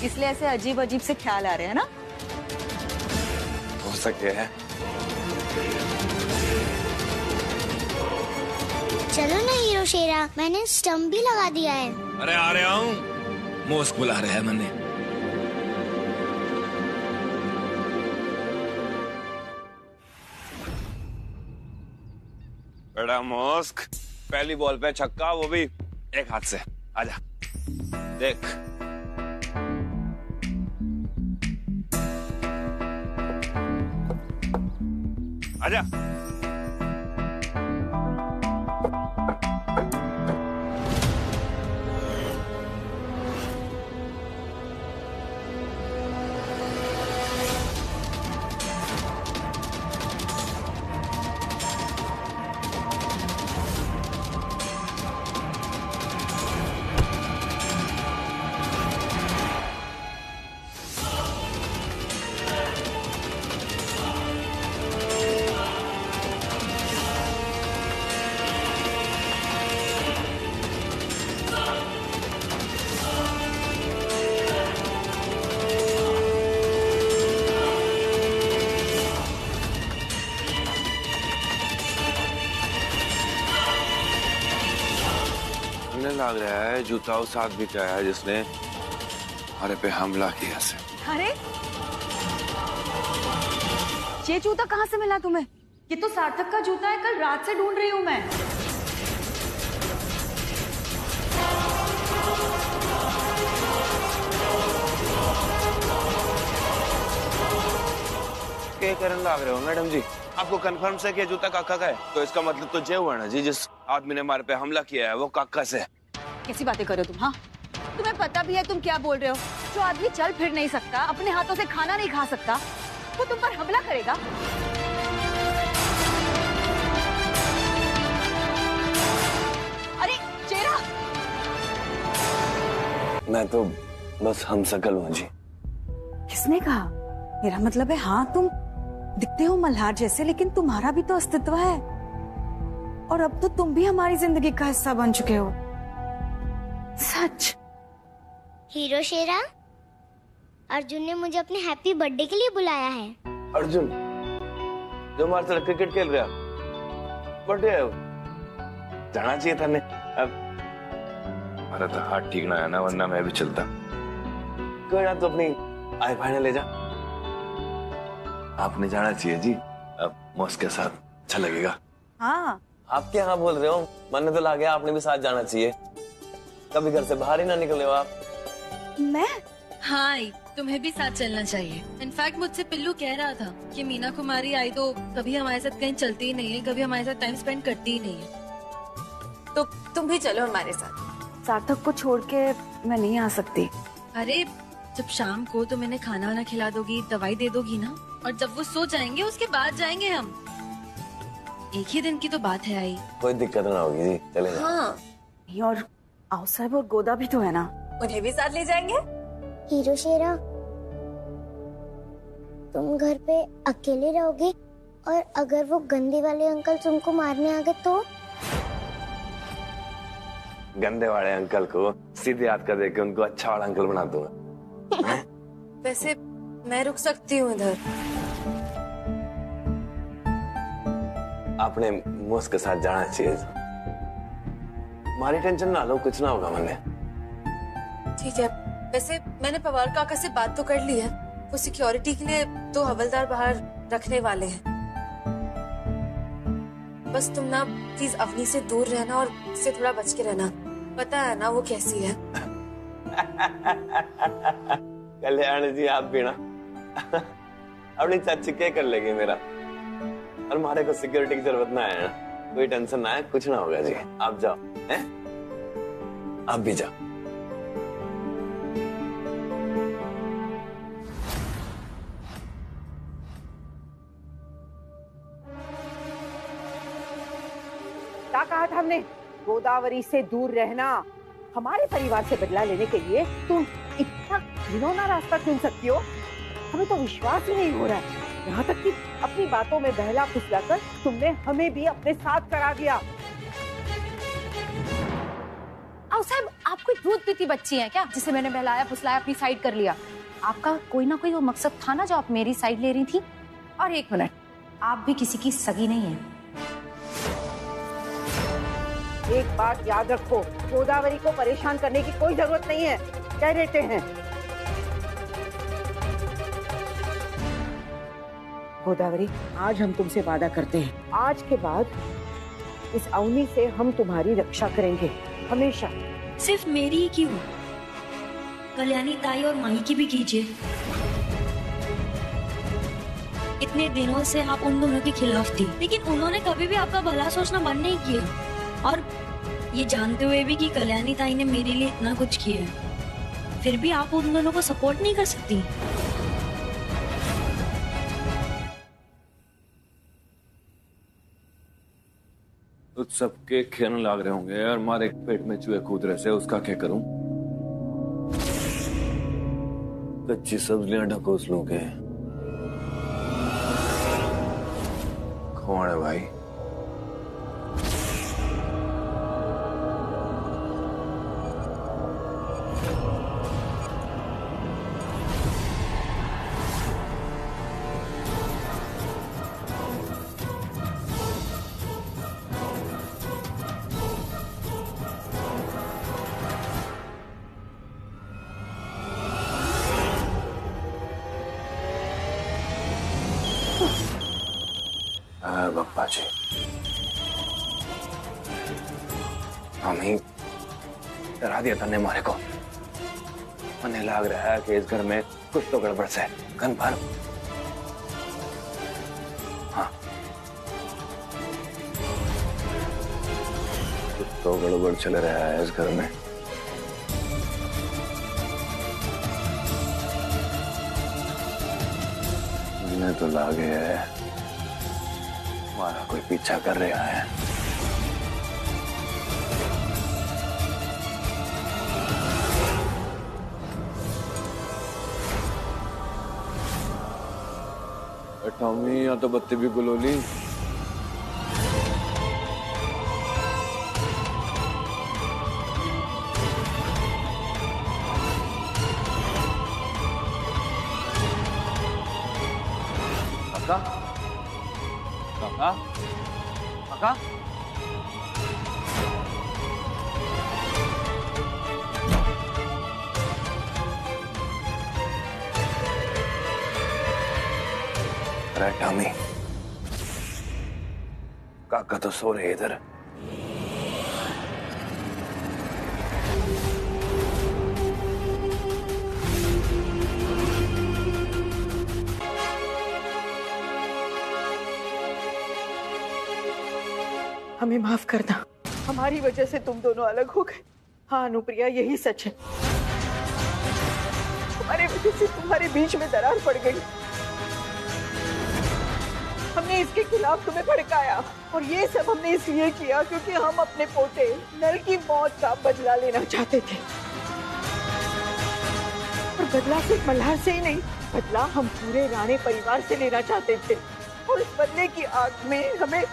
इसलिए ऐसे अजीब अजीब से ख्याल आ रहे हैं ना? हो सके है। चलो ना हीरो शेरा, मैंने स्टंप भी लगा दिया है। अरे आ रहा हूँ, मोस्क बुला रहे हैं मैंने। बड़ा मोस्क, पहली बॉल पे छक्का, वो भी एक हाथ से। आजा देख। आजा। लग रहा है जूता उस आदमी का है जिसने हमारे पे हमला किया से। अरे ये जूता कहाँ से मिला तुम्हें? ये तो सार्थक का जूता है, कल रात से ढूंढ रही हूँ मैं। क्या करने लग रहे हो मैडम जी? आपको कंफर्म से कि जूता काका का है, तो इसका मतलब तो ये हुआ ना जी, जिस आदमी ने हमारे पे हमला किया है वो काका से। कैसी बातें कर रहे हो तुम? हाँ, तुम्हें पता भी है तुम क्या बोल रहे हो? जो आदमी चल फिर नहीं सकता, अपने हाथों से खाना नहीं खा सकता, वो तुम पर हमला करेगा? अरे चेहरा, मैं तो बस हमशक्ल हूँ जी। किसने कहा? मेरा मतलब है हाँ, तुम दिखते हो मल्हार जैसे, लेकिन तुम्हारा भी तो अस्तित्व है, और अब तो तुम भी हमारी जिंदगी का हिस्सा बन चुके हो। सच। हीरो शेरा, अर्जुन ने मुझे अपने हैप्पी बर्थडे के लिए बुलाया है। अर्जुन जो हमारे साथ क्रिकेट खेल रहा, बर्थडे है, जाना चाहिए था ने। अब हमारा तो हाथ ठीक ना है ना, वरना मैं भी चलता। कोई ना, तो अपनी आई ने ले जा। आपने जाना चाहिए जी, अब मौस के साथ अच्छा लगेगा। हाँ, आप क्या हाँ बोल रहे हो? मन तो लग गया आपने भी साथ जाना चाहिए। कभी घर से बाहर ही ना निकले हो आप। मैं? हाँ, तुम्हें भी साथ चलना चाहिए। इनफैक्ट मुझसे पिल्लू कह रहा था कि मीना कुमारी आई तो कभी हमारे साथ कहीं चलती ही नहीं है, कभी हमारे साथ टाइम स्पेंड करती ही नहीं है। तो तुम भी चलो हमारे साथ। सार्थक को छोड़ के मैं नहीं आ सकती। अरे जब शाम को तुम इन्हें खाना वाना खिला दोगी, दवाई दे दोगी ना, और जब वो सो जाएंगे उसके बाद जाएंगे हम। एक ही दिन की तो बात है आई। कोई दिक्कत ना होगी जी, चलेगा। हाँ और आओ साहब और गोदा भी तो है ना, उन्हें भी साथ ले जाएंगे। हीरो शेरा, तुम घर पे अकेले रहोगे और अगर वो गंदे वाले अंकल तुमको मारने आ गए तो? गंदे वाले अंकल को सीधे हाथ का देके उनको अच्छा वाला अंकल बना दूंगा। वैसे मैं रुक सकती हूँ इधर। आपने मुस्क के साथ जाना चाहिए। हमारी टेंशन ना लो, कुछ ना होगा मैंने। ठीक है, वैसे मैंने पवार काका से बात तो कर ली है, वो सिक्योरिटी के लिए 2 हवलदार बाहर रखने वाले हैं। बस तुम ना प्लीज अवनी से दूर रहना और उससे थोड़ा बच के रहना, पता है ना वो कैसी है। कल्याण जी आप भी ना अपनी चाची क्या कर लेंगे मेरा, और हमारे को सिक्योरिटी की जरूरत ना है ना, कोई टेंशन ना है, कुछ ना होगा जी। आप जाओ, हैं? आप भी जाओ। क्या कहा था हमने? गोदावरी से दूर रहना। हमारे परिवार से बदला लेने के लिए तुम इतना घिनौना रास्ता चुन सकती हो? हमें तो विश्वास ही नहीं हो रहा है। यहाँ तक कि अपनी बातों में बहला फुसलाकर तुमने हमें भी अपने साथ करा दिया। आओ साहब, आप कोई दूध पीती बच्ची हैं क्या जिसे मैंने बहलाया फुसलाया अपनी साइड कर लिया? आपका कोई ना कोई वो मकसद था ना जो आप मेरी साइड ले रही थी। और 1 मिनट, आप भी किसी की सगी नहीं है। एक बात याद रखो, गोदावरी को परेशान करने की कोई जरूरत नहीं है, कह देते हैं। गोदावरी, आज हम तुमसे वादा करते हैं, आज के बाद इस अवनी से हम तुम्हारी रक्षा करेंगे हमेशा। सिर्फ मेरी ही क्यों, कल्याणी ताई और माही की भी कीजिए। इतने दिनों से आप उन दोनों के खिलाफ थी, लेकिन उन्होंने कभी भी आपका भला सोचना बंद नहीं किया, और ये जानते हुए भी कि कल्याणी ताई ने मेरे लिए इतना कुछ किया है, फिर भी आप उन दोनों को सपोर्ट नहीं कर सकती। तो सबके खेलने लाग रहे होंगे और हमारे पेट में चूहे कूद रहे से, उसका क्या करूं? कच्ची सब्जियां ढकोस लूंगे। कौन है भाई? बप्पा जी, हम ही डरा दिया था ने हमारे को। मने लग रहा है कि इस घर में कुछ तो गड़बड़ से। कन्फर्म? हाँ, कुछ तो गड़बड़ चल रहा है इस घर में। मैंने तो लागे है हमारा कोई पीछा कर रहा है। टॉमी, या तो बत्ती भी गुलोली। काका, काका, काका, अरे टॉमी, काका तो सो रहे इधर। हमें माफ करना, हमारी वजह से तुम दोनों अलग हो गए। हाँ अनुप्रिया, यही सच है। हमारी वजह से तुम्हारे बीच में दरार पड़ गई। हमने इसके खिलाफ तुम्हें भड़काया और ये सब हमने इसलिए किया क्योंकि हम अपने पोते नल की मौत का बदला लेना चाहते थे। और बदला सिर्फ मल्हार से ही नहीं, बदला हम पूरे राणे परिवार से लेना चाहते थे। और उस बदले की आग में हमें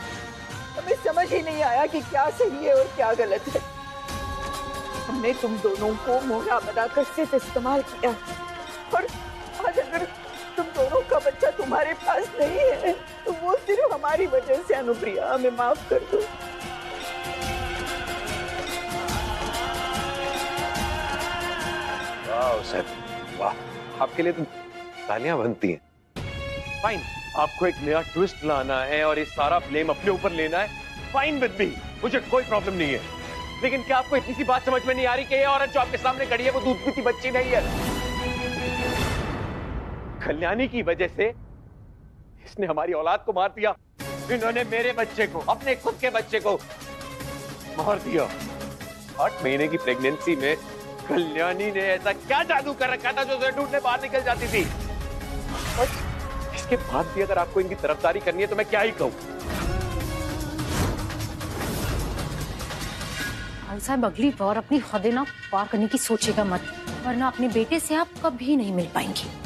समझ ही नहीं आया कि क्या सही है और क्या गलत है। हमने तुम दोनों को मोहरा बनाकर सिर्फ इस्तेमाल किया और आज अगर तुम दोनों का बच्चा तुम्हारे पास नहीं है तो वो सिर्फ हमारी वजह से। अनुप्रिया, हमें माफ कर दो। वाह सर, वाह, आपके लिए तो तालियां बनती हैं। फाइन, आपको एक नया ट्विस्ट लाना है और ये सारा ब्लेम अपने ऊपर लेना है। फाइन विद मी, मुझे कोई प्रॉब्लम नहीं है। लेकिन क्या आपको इतनी सी बात समझ में नहीं आ रही कि ये औरत जो आपके सामने खड़ी है वो दूध पीती बच्ची नहीं है? कल्याणी की वजह से इसने हमारी औलाद को मार दिया। इन्होंने मेरे बच्चे को, अपने खुद के बच्चे को मार दिया। 8 महीने की प्रेगनेंसी में कल्याणी ने ऐसा क्या जादू कर रखा था जो उसे ढूंढने बाहर निकल जाती थी? और इसके बाद भी अगर आपको इनकी तरफदारी करनी है तो मैं क्या ही कहूं? साहब, अगली बार अपनी हदें ना पार करने की सोचेगा मत, वरना अपने बेटे से आप कभी नहीं मिल पाएंगे।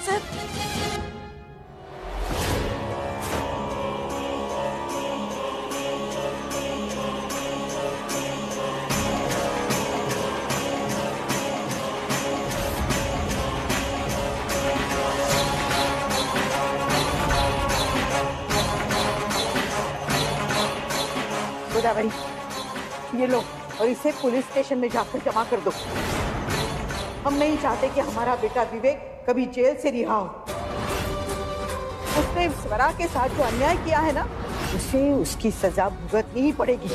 साहब, गोदावरी, ये लो और इसे पुलिस स्टेशन में जाकर जमा कर दो। हम नहीं चाहते कि हमारा बेटा विवेक कभी जेल से रिहा हो। उसने स्वरा के साथ जो अन्याय किया है ना, उसे उसकी सजा भुगतनी ही पड़ेगी।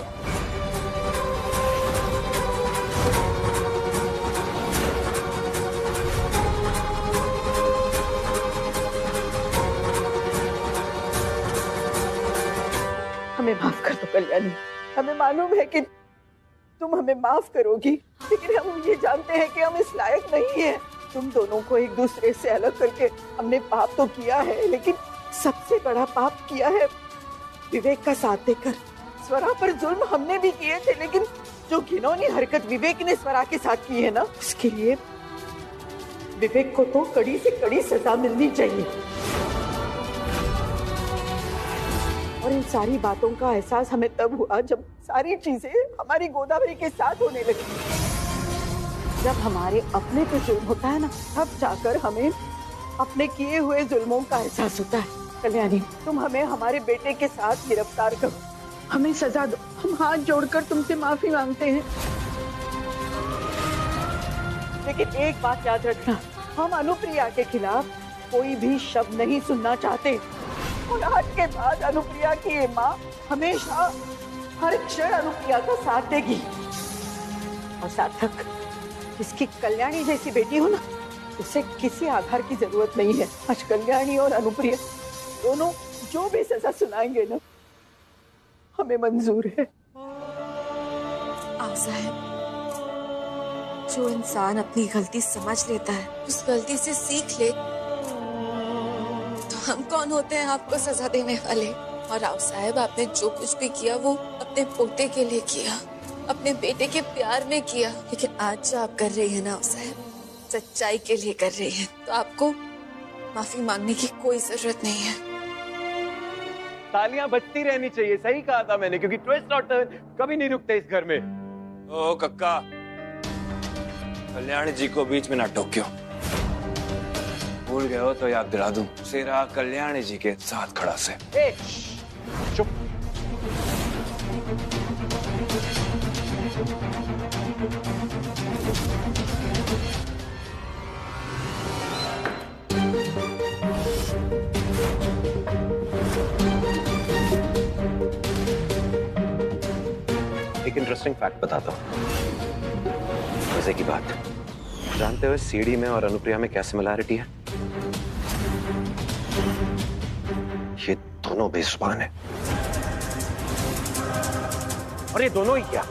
हमें माफ कर दो कल्याणी, हमें मालूम है कि तुम हमें माफ करोगी, लेकिन हम ये जानते हैं कि हम इस लायक नहीं हैं। तुम दोनों को एक दूसरे से अलग करके हमने पाप तो किया है, लेकिन सबसे बड़ा पाप किया है विवेक का साथ देकर। स्वरा पर जुल्म हमने भी किए थे, लेकिन जो घिनौनी हरकत विवेक ने स्वरा के साथ की है ना, उसके लिए विवेक को तो कड़ी से कड़ी सजा मिलनी चाहिए। और इन सारी बातों का एहसास हमें तब हुआ जब सारी चीजें हमारी गोदावरी के साथ होने लगी। जब हमारे अपने पे जुल्म होता है ना, तब जाकर हमें अपने किए हुए जुल्मों का एहसास होता है। कल्याणी, तुम हमें हमारे बेटे के साथ गिरफ्तार करो, हमें सजा दो। हम हाथ जोड़कर तुमसे माफी मांगते हैं, लेकिन एक बात याद रखना, हम अनुप्रिया के खिलाफ कोई भी शब्द नहीं सुनना चाहते। और आज के बाद अनुप्रिया की ये माँ हमेशा हर क्षण अनुप्रिया का साथ देगी। और सार्थक, जिसकी कल्याणी जैसी बेटी हो ना, उसे किसी आधार की जरूरत नहीं है। आज कल्याणी और अनुप्रिया दोनों जो भी सजा सुनाएंगे ना, हमें मंजूर है। साहब, जो इंसान अपनी गलती समझ लेता है, उस गलती से सीख ले, तो हम कौन होते हैं आपको सजा देने वाले? और राव साहब, आपने जो कुछ भी किया वो अपने पोते के लिए किया, अपने बेटे के प्यार में किया। लेकिन आज जो आप कर रही है ना साहब, सच्चाई के लिए कर रही है, तो आपको माफी मांगने की कोई जरूरत नहीं है। तालियां बजती रहनी चाहिए, सही कहा था मैंने, क्योंकि ट्विस्ट और टर्न कभी नहीं रुकते इस घर में। ओ कक्का, कल्याणी जी को बीच में ना टोक्यो। भूल गए हो तो याद दिला दूं, सेरा कल्याणी जी के साथ खड़ा से। चुप। एक इंटरेस्टिंग फैक्ट बताता हूँ, मजे की बात। जानते हो सीढ़ी में और अनुप्रिया में क्या सिमिलैरिटी है? ये दोनों बेजुबान है। और ये दोनों ही क्या,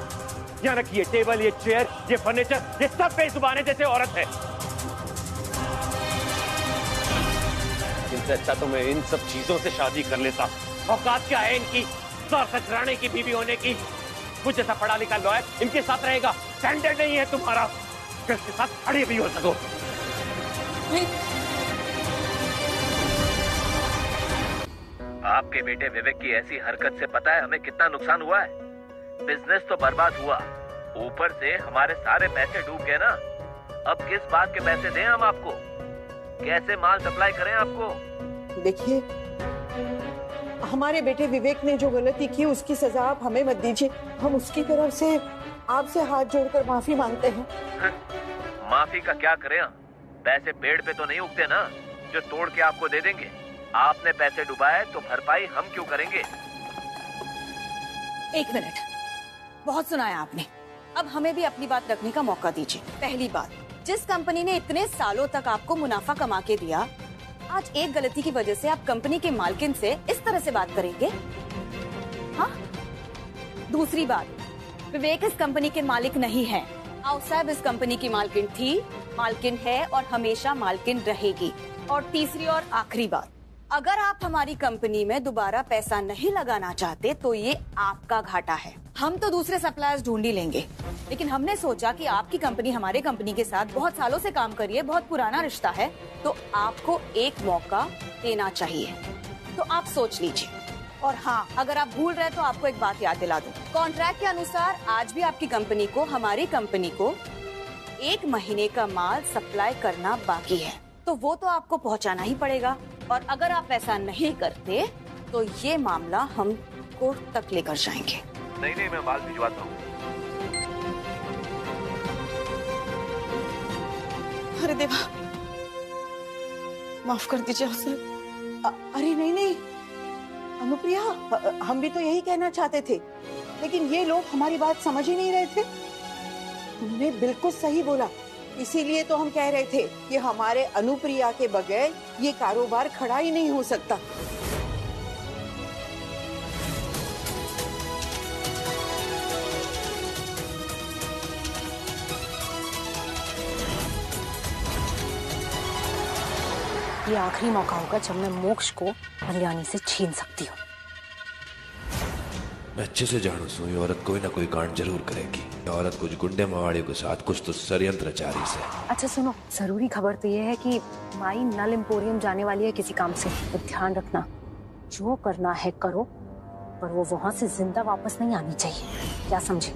यहाँ रखिए टेबल, ये चेयर, ये फर्नीचर, ये सब बेजुबान है जैसे औरत है। इससे अच्छा तो मैं इन सब चीजों से शादी कर लेता। औकात क्या है इनकी, सर सचराने की बीवी होने की। कुछ जैसा पढ़ा लिखा लॉयर इनके साथ रहेगा, स्टैंडर्ड नहीं है तुम्हारा कि इसके साथ खड़े भी हो सको। आपके बेटे विवेक की ऐसी हरकत से पता है हमें कितना नुकसान हुआ है? बिजनेस तो बर्बाद हुआ, ऊपर से हमारे सारे पैसे डूब गए ना। अब किस बात के पैसे दें हम आपको? कैसे माल सप्लाई करें आपको? देखिए, हमारे बेटे विवेक ने जो गलती की उसकी सजा आप हमें मत दीजिए। हम उसकी तरफ से आपसे हाथ जोड़कर माफी मांगते हैं। माफी का क्या करें हम? पैसे पेड़ पे तो नहीं उगते ना जो तोड़ के आपको दे देंगे। आपने पैसे डुबाए तो भरपाई हम क्यों करेंगे? एक मिनट, बहुत सुनाया आपने, अब हमें भी अपनी बात रखने का मौका दीजिए। पहली बात, जिस कंपनी ने इतने सालों तक आपको मुनाफा कमा के दिया, आज एक गलती की वजह से आप कंपनी के मालकिन से इस तरह से बात करेंगे? हाँ? दूसरी बात, विवेक इस कंपनी के मालिक नहीं है। आउसाब इस कंपनी की मालकिन थी, मालकिन है और हमेशा मालकिन रहेगी। और तीसरी और आखिरी बात, अगर आप हमारी कंपनी में दोबारा पैसा नहीं लगाना चाहते तो ये आपका घाटा है। हम तो दूसरे सप्लायर्स ढूंढ ही लेंगे, लेकिन हमने सोचा कि आपकी कंपनी हमारे कंपनी के साथ बहुत सालों से काम कर रही है, बहुत पुराना रिश्ता है, तो आपको एक मौका देना चाहिए। तो आप सोच लीजिए। और हाँ, अगर आप भूल रहे तो आपको एक बात याद दिला दूं, कॉन्ट्रैक्ट के अनुसार आज भी आपकी कंपनी को, हमारी कंपनी को 1 महीने का माल सप्लाई करना बाकी है, तो वो तो आपको पहुंचाना ही पड़ेगा। और अगर आप ऐसा नहीं करते तो ये मामला हम कोर्ट तक लेकर जाएंगे। नहीं, मैं माल भिजवाता हूँ। अरे देवा, माफ कर दीजिए आउसाब। अरे नहीं अनुप्रिया, हम भी तो यही कहना चाहते थे, लेकिन ये लोग हमारी बात समझ ही नहीं रहे थे। तुमने बिल्कुल सही बोला, इसीलिए तो हम कह रहे थे कि हमारे अनुप्रिया के बगैर ये कारोबार खड़ा ही नहीं हो सकता। ये आखिरी मौका होगा जब मैं मोक्ष को कल्याणी से छीन सकती हूँ। मैं अच्छे से जानू सू, ये औरत कोई ना कोई कांड जरूर करेगी। ये औरत कुछ गुंडे मवाड़ियों के साथ कुछ तो षड्यंत्र जारी से। अच्छा सुनो, जरूरी खबर तो ये है कि माई नल एम्पोरियम जाने वाली है किसी काम से, तो ध्यान रखना, जो करना है करो, पर वो वहां से जिंदा वापस नहीं आनी चाहिए, क्या समझे?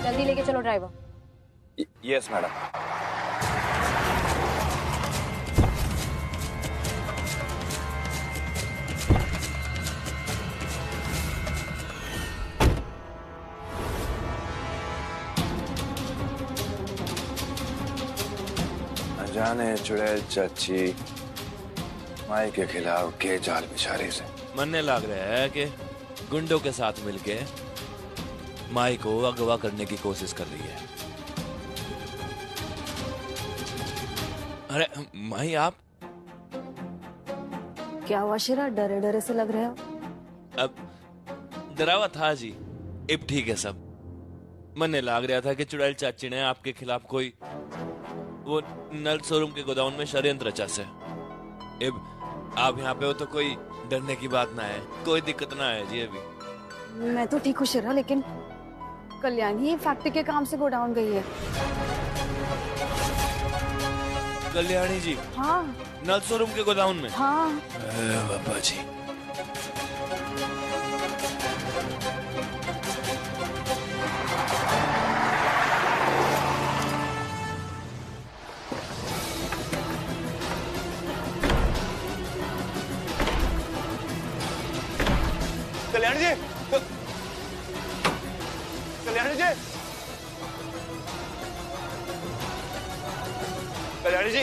जल्दी लेके चलो ड्राइवर। Yes madam. जाने चुड़ैल चाची माई के खिलाफ के जाल बिछारी से मनने लग रहा है कि गुंडों के साथ मिलके माई को अगवा करने की कोशिश कर रही है। अरे माई, आप क्या हुआ शिरा, डरे डरे से लग रहे हो? अब डरावा था जी, अब ठीक है सब। मनने लग रहा था कि चुड़ैल चाची ने आपके खिलाफ कोई वो नल शोरूम के गोदाम में षड्यंत्र रचा से। अब आप यहाँ पे हो तो कोई डरने की बात ना है, कोई दिक्कत ना है जी। अभी मैं तो ठीक हूँ शिरा, लेकिन कल्याणी फैक्ट्री के काम से गोडाउन गई है। कल्याणी जी? हाँ, नल शोरूम के गोदाम में। हाँ बाबा जी, कल्याणी जी, कल्याणी जी, कल्याणी जी,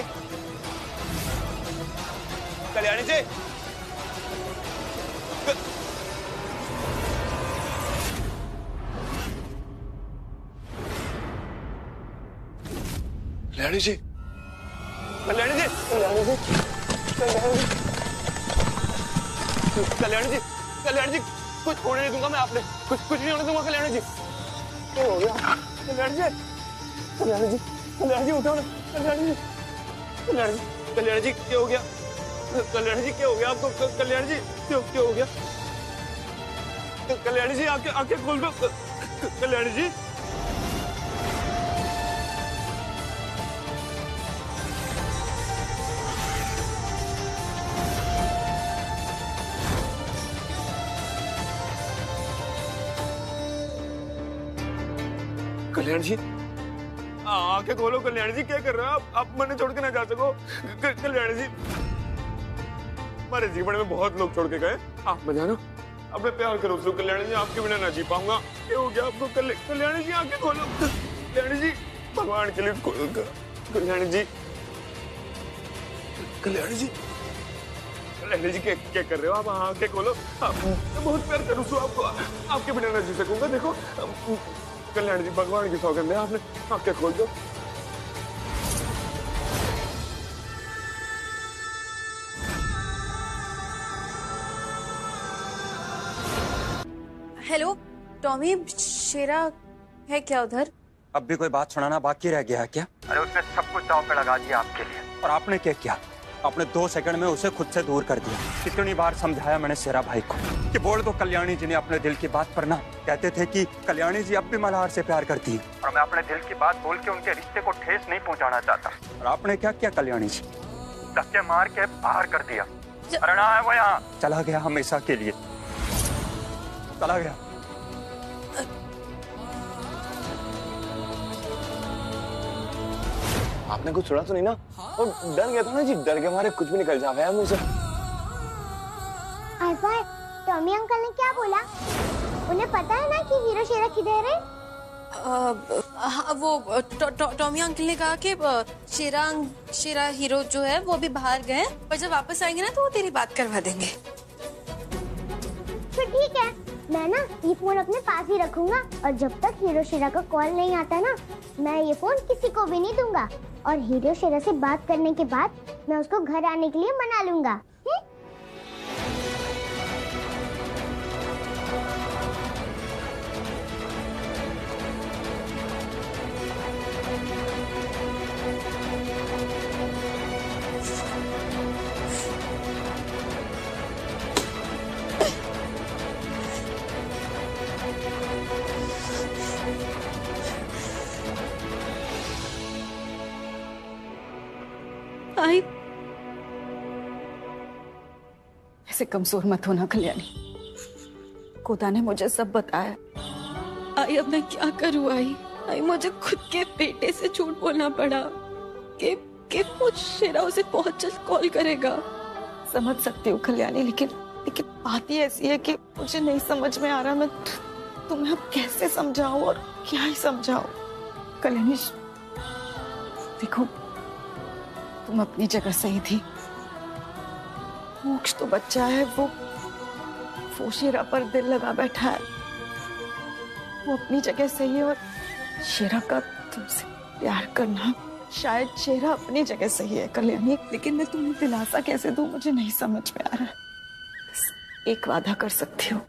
कल्याणी जी, कल्याणी जी, कल्याणी जी, कल्याणी जी, कल्याणी जी, कल्याणी जी, कुछ होने नहीं दूंगा मैं, आपने कुछ नहीं होने दूंगा कल्याणी जी। क्या हो गया? कल्याण जी, कल्याण जी, कल्याण जी उठो ना, कल्याण जी, कल्याण जी, कल्याण जी क्या हो गया? कल्याण जी क्या हो गया आपको? कल्याण जी क्या हो गया? कल्याण जी आंखें खोल दो, कल्याण जी। कल्याण जी आंखें खोलो, कल्याण जी क्या कर रहे हो आप मने छोड़ के ना जा सको। कल्याण जी हमारे जीवन में बहुत लोग छोड़ के गए, आप मजा लो, अपने प्यार करो उसको। कल्याण जी आपके बिना ना जी पाऊंगा। क्या हो गया आपको? कल्याण जी आंखें खोलो, कल्याण जी भगवान के लिए कल्याण जी, कल्याण जी, कल्याण जी क्या कर रहे हो आप? आंखें खोलो, मैं बहुत प्यार करूँ आपको, आपके बिना ना जी सकूंगा। देखो कल्याण जी भगवान की सौगंध है, आपने आंखें खोल दो। हेलो टॉमी, शेरा है क्या उधर? अब भी कोई बात सुनाना बाकी रह गया है क्या? अरे उसने सब कुछ दांव पे लगा दिया आपके लिए। और आपने क्या किया? आपने 2 सेकंड में उसे खुद से दूर कर दिया। कितनी बार समझाया मैंने शेरा भाई को कि बोल दो कल्याणी जी ने अपने दिल की बात, पर ना कहते थे कि कल्याणी जी अब भी मल्हार से प्यार करती है। और मैं अपने दिल की बात बोल के उनके रिश्ते को ठेस नहीं पहुंचाना चाहता। और आपने क्या किया कल्याणी जी? धक्के मार के बाहर कर दिया। अरे ना है वो यहाँ, चला गया हमेशा के लिए, चला गया। आपने कुछ सुना तो नहीं ना? और डर गया था ना जी, डर के मारे कुछ भी निकल जावे मुंह से। आइफा, टॉमी अंकल ने क्या बोला? उन्हें पता है ना कि हीरो शेरा किधर है? वो टॉमी अंकल ने कहा कि शेरा हीरो जो है वो अभी बाहर गए, पर जब वापस आएंगे ना तो वो तेरी बात करवा देंगे। तो ठीक है, मैं ना ये फोन अपने पास ही रखूंगा और जब तक हीरो शेरा का कॉल नहीं आता ना, मैं ये फोन किसी को भी नहीं दूंगा। और हीरो शेरा से बात करने के बाद मैं उसको घर आने के लिए मना लूंगा। आई ऐसे कमजोर मत होना कल्याणी, खुदा ने मुझे सब बताया। आई अब मैं क्या करूँ? आई मुझे खुद के बेटे से झूठ बोलना पड़ा कि वो शेरा उसे बहुत जल्द कॉल करेगा। समझ सकती हूँ कल्याणी, लेकिन बात ही ऐसी है कि मुझे नहीं समझ में आ रहा मैं तुम्हें अब कैसे समझाऊं और क्या ही समझाऊं। कल्याणी देखो, तुम अपनी जगह सही थी। मोक्ष तो बच्चा है, वो शेरा पर दिल लगा बैठा है, वो अपनी जगह सही है। और शेरा का तुमसे प्यार करना, शायद शेरा अपनी जगह सही है कल्याणी, लेकिन मैं तुम्हें दिलासा कैसे दूं मुझे नहीं समझ में आ रहा। बस एक वादा कर सकती हो,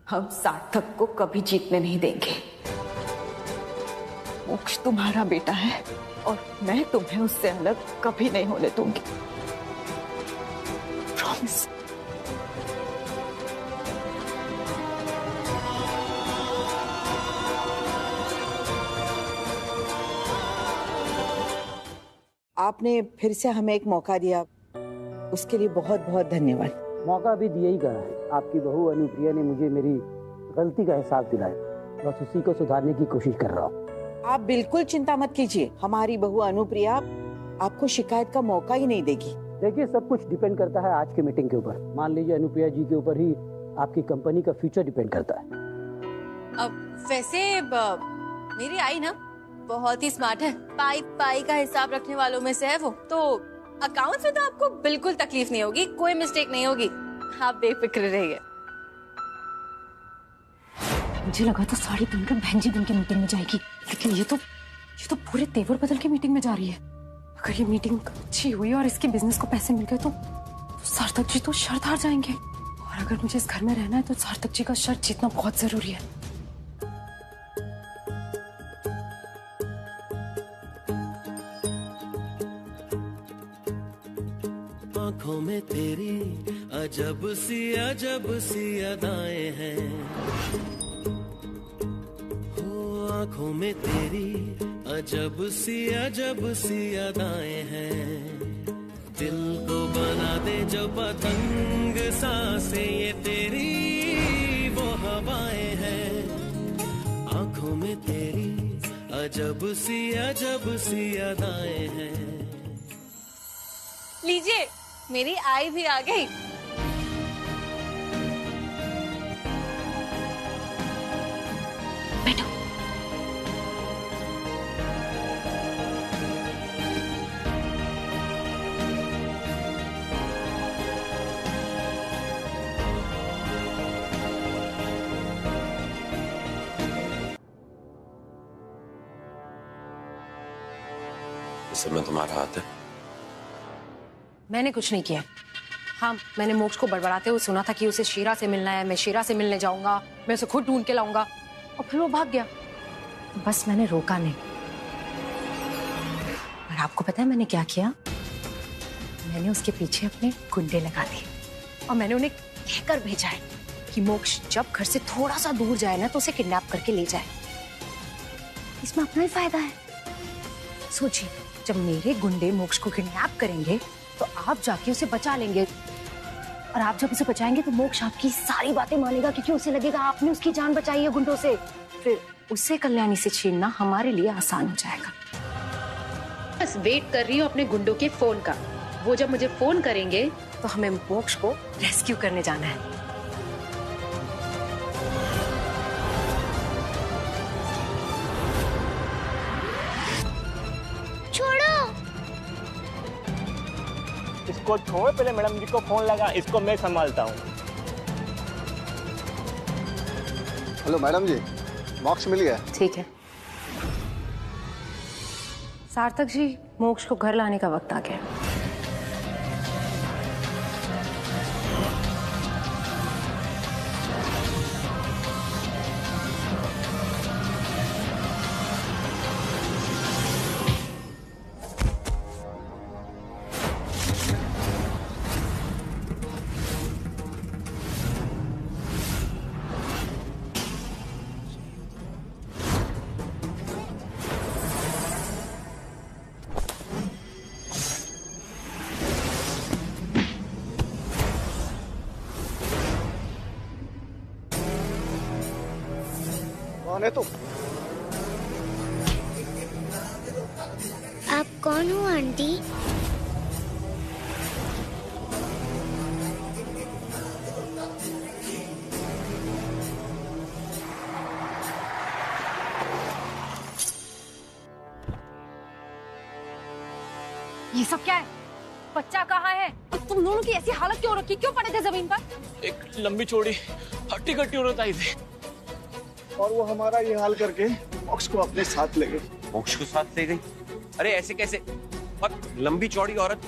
हम सार्थक को कभी जीतने नहीं देंगे। मोक्ष तुम्हारा बेटा है और मैं तुम्हें उससे अलग कभी नहीं होने दूंगी। प्रॉमिस। आपने फिर से हमें एक मौका दिया, उसके लिए बहुत बहुत धन्यवाद। मौका भी दिया ही करा है। आपकी बहू अनुप्रिया ने मुझे मेरी गलती का एहसास दिलाया, बस उसी को सुधारने की कोशिश कर रहा हूँ। आप बिल्कुल चिंता मत कीजिए, हमारी बहू अनुप्रिया आपको शिकायत का मौका ही नहीं देगी। देखिए, सब कुछ डिपेंड करता है आज के मीटिंग के ऊपर। मान लीजिए अनुप्रिया जी के ऊपर ही आपकी कंपनी का फ्यूचर डिपेंड करता है। अब वैसे मेरी आई ना बहुत ही स्मार्ट है, पाई का हिसाब रखने वालों में से है वो, तो अकाउंट्स में तो आपको बिल्कुल तकलीफ नहीं होगी, कोई मिस्टेक नहीं होगी, आप बेफिक्र रहिए। मुझे लगा था साड़ी पहनकर बहन जी बन के मीटिंग में जाएगी, लेकिन ये तो पूरे तेवर बदल के मीटिंग में जा रही है। अगर ये मीटिंग अच्छी हुई और इसके बिजनेस को पैसे मिल गए तो सार्थक जी तो शर्त हार जाएंगे, और अगर मुझे इस घर में रहना है तो सार्थक जी का शर्त जीतना बहुत जरूरी है। आंखों में तेरी अजब सी अदाएं हैं, हो आंखों में तेरी अजब सी अदाएं हैं, दिल को बना दे जो पतंग सांसें ये तेरी वो हवाएं हैं, आंखों में तेरी अजब सी अदाएं हैं। लीजिए मेरी आई भी आ गई। बैठो। इस में तुम्हारा हाथ है? मैंने कुछ नहीं किया। हाँ, मैंने मोक्ष को बड़बड़ाते हुए सुना था कि उसे शीरा से मिलना है, मैं शीरा से मिलने जाऊंगा, मैं उसे खुद ढूंढ के लाऊंगा, और फिर वो भाग गया। बस मैंने रोका नहीं। और आपको पता है मैंने क्या किया? मैंने उसके पीछे अपने गुंडे लगा दिए और मैंने उन्हें कहकर भेजा है कि मोक्ष जब घर से थोड़ा सा दूर जाए ना तो उसे किडनैप करके ले जाए। इसमें अपना ही फायदा है। सोचिए, जब मेरे गुंडे मोक्ष को किडनैप करेंगे तो आप जाके उसे बचा लेंगे, और आप जब उसे बचाएंगे तो मोक्ष आपकी सारी बातें मानेगा, क्योंकि उसे लगेगा आपने उसकी जान बचाई है गुंडों से। फिर उससे कल्याणी से छीनना हमारे लिए आसान हो जाएगा। बस वेट कर रही हूँ अपने गुंडों के फोन का। वो जब मुझे फोन करेंगे तो हमें मोक्ष को रेस्क्यू करने जाना है। इसको छोड़, पहले मैडम जी को फोन लगा, इसको मैं संभालता हूँ। हेलो मैडम जी, मोक्ष मिल गया? ठीक है सार्थक जी, मोक्ष को घर लाने का वक्त आ गया। कौन है तुम? आप कौन हो आंटी? ये सब क्या है? बच्चा कहाँ है? और तुम दोनों की ऐसी हालत क्यों रखी? क्यों पड़े थे जमीन पर? एक लंबी चौड़ी हट्टी कट्टी औरत आई थी और वो हमारा ये हाल करके मोक्ष को अपने साथ ले गई। मोक्ष को साथ ले गई? अरे ऐसे कैसे? और लंबी चौड़ी औरत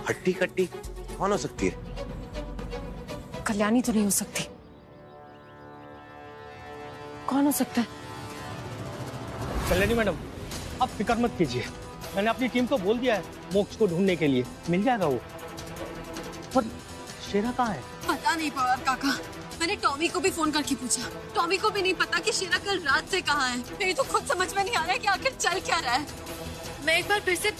हट्टी कट्टी कौन हो सकती है? कल्याणी तो नहीं हो सकती। कौन हो सकता है? कल्याणी मैडम, आप फिक्र मत कीजिए, मैंने अपनी टीम को बोल दिया है मोक्ष को ढूंढने के लिए, मिल जाएगा वो। पर शेरा कहाँ है? पता नहीं पवार काका, मैंने टॉमी को भी फोन करके पूछा, टॉमी को भी नहीं पता कि शेरा कल रात से कहाँ है। मेरी तो खुद समझ में नहीं आ रहा है कि आखिर चल क्या रहा है। मैं एक बार फिर से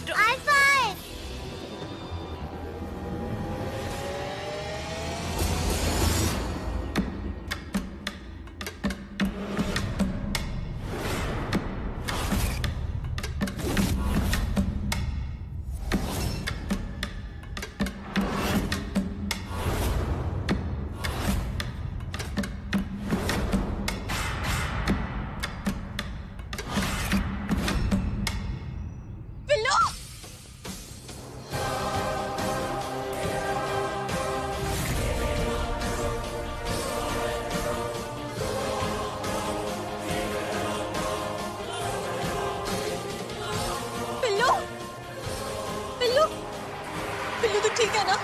पिल्लू तो ठीक है ना?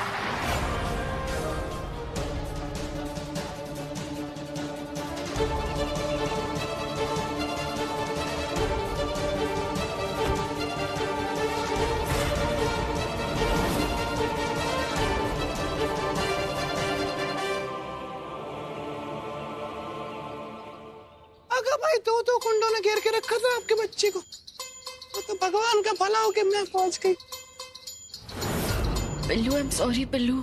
रहा आपके बच्चे को। वो तो भगवान का भला हो कि मैं पहुंच गई। पिल्लू आई एम सॉरी पिल्लू,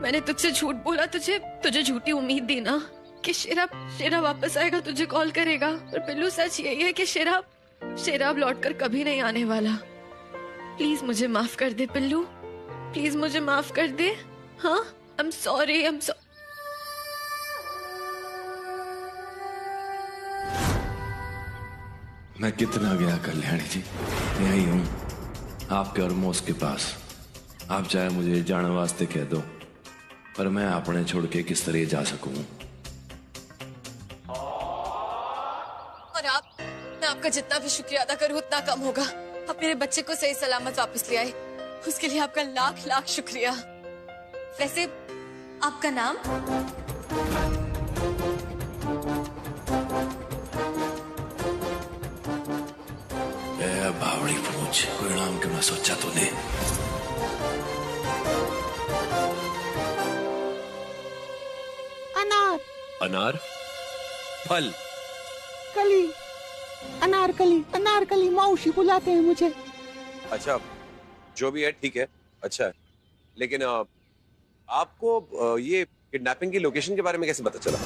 मैंने तुझसे झूठ बोला, तुझे झूठी उम्मीद दी ना कि शेरा वापस आएगा, तुझे कॉल करेगा। पर पिल्लू सच यही है कि शेरा अब लौटकर कभी नहीं आने वाला। प्लीज मुझे माफ कर दे पिल्लू, प्लीज मुझे माफ कर दे। हाँ आई एम सॉरी, मैं कितना गया कल्याणी जी, यही हूँ आपके और मोस के पास। आप चाहे मुझे जाने वास्ते कह दो, पर मैं अपने छोड़ के किस तरह जा सकूं। और मैं आपका जितना भी शुक्रिया अदा करूँ उतना कम होगा। आप मेरे बच्चे को सही सलामत वापस ले आए, उसके लिए आपका लाख लाख शुक्रिया। वैसे आपका नाम? बावड़ी पूछ, कोई नाम क्यों ना सोचा तूने? अनार। अनार? फल? कली। अनारकली मौसी बुलाते हैं मुझे। अच्छा, जो भी है ठीक है, अच्छा है। लेकिन आपको ये किडनैपिंग की लोकेशन के बारे में कैसे पता चला?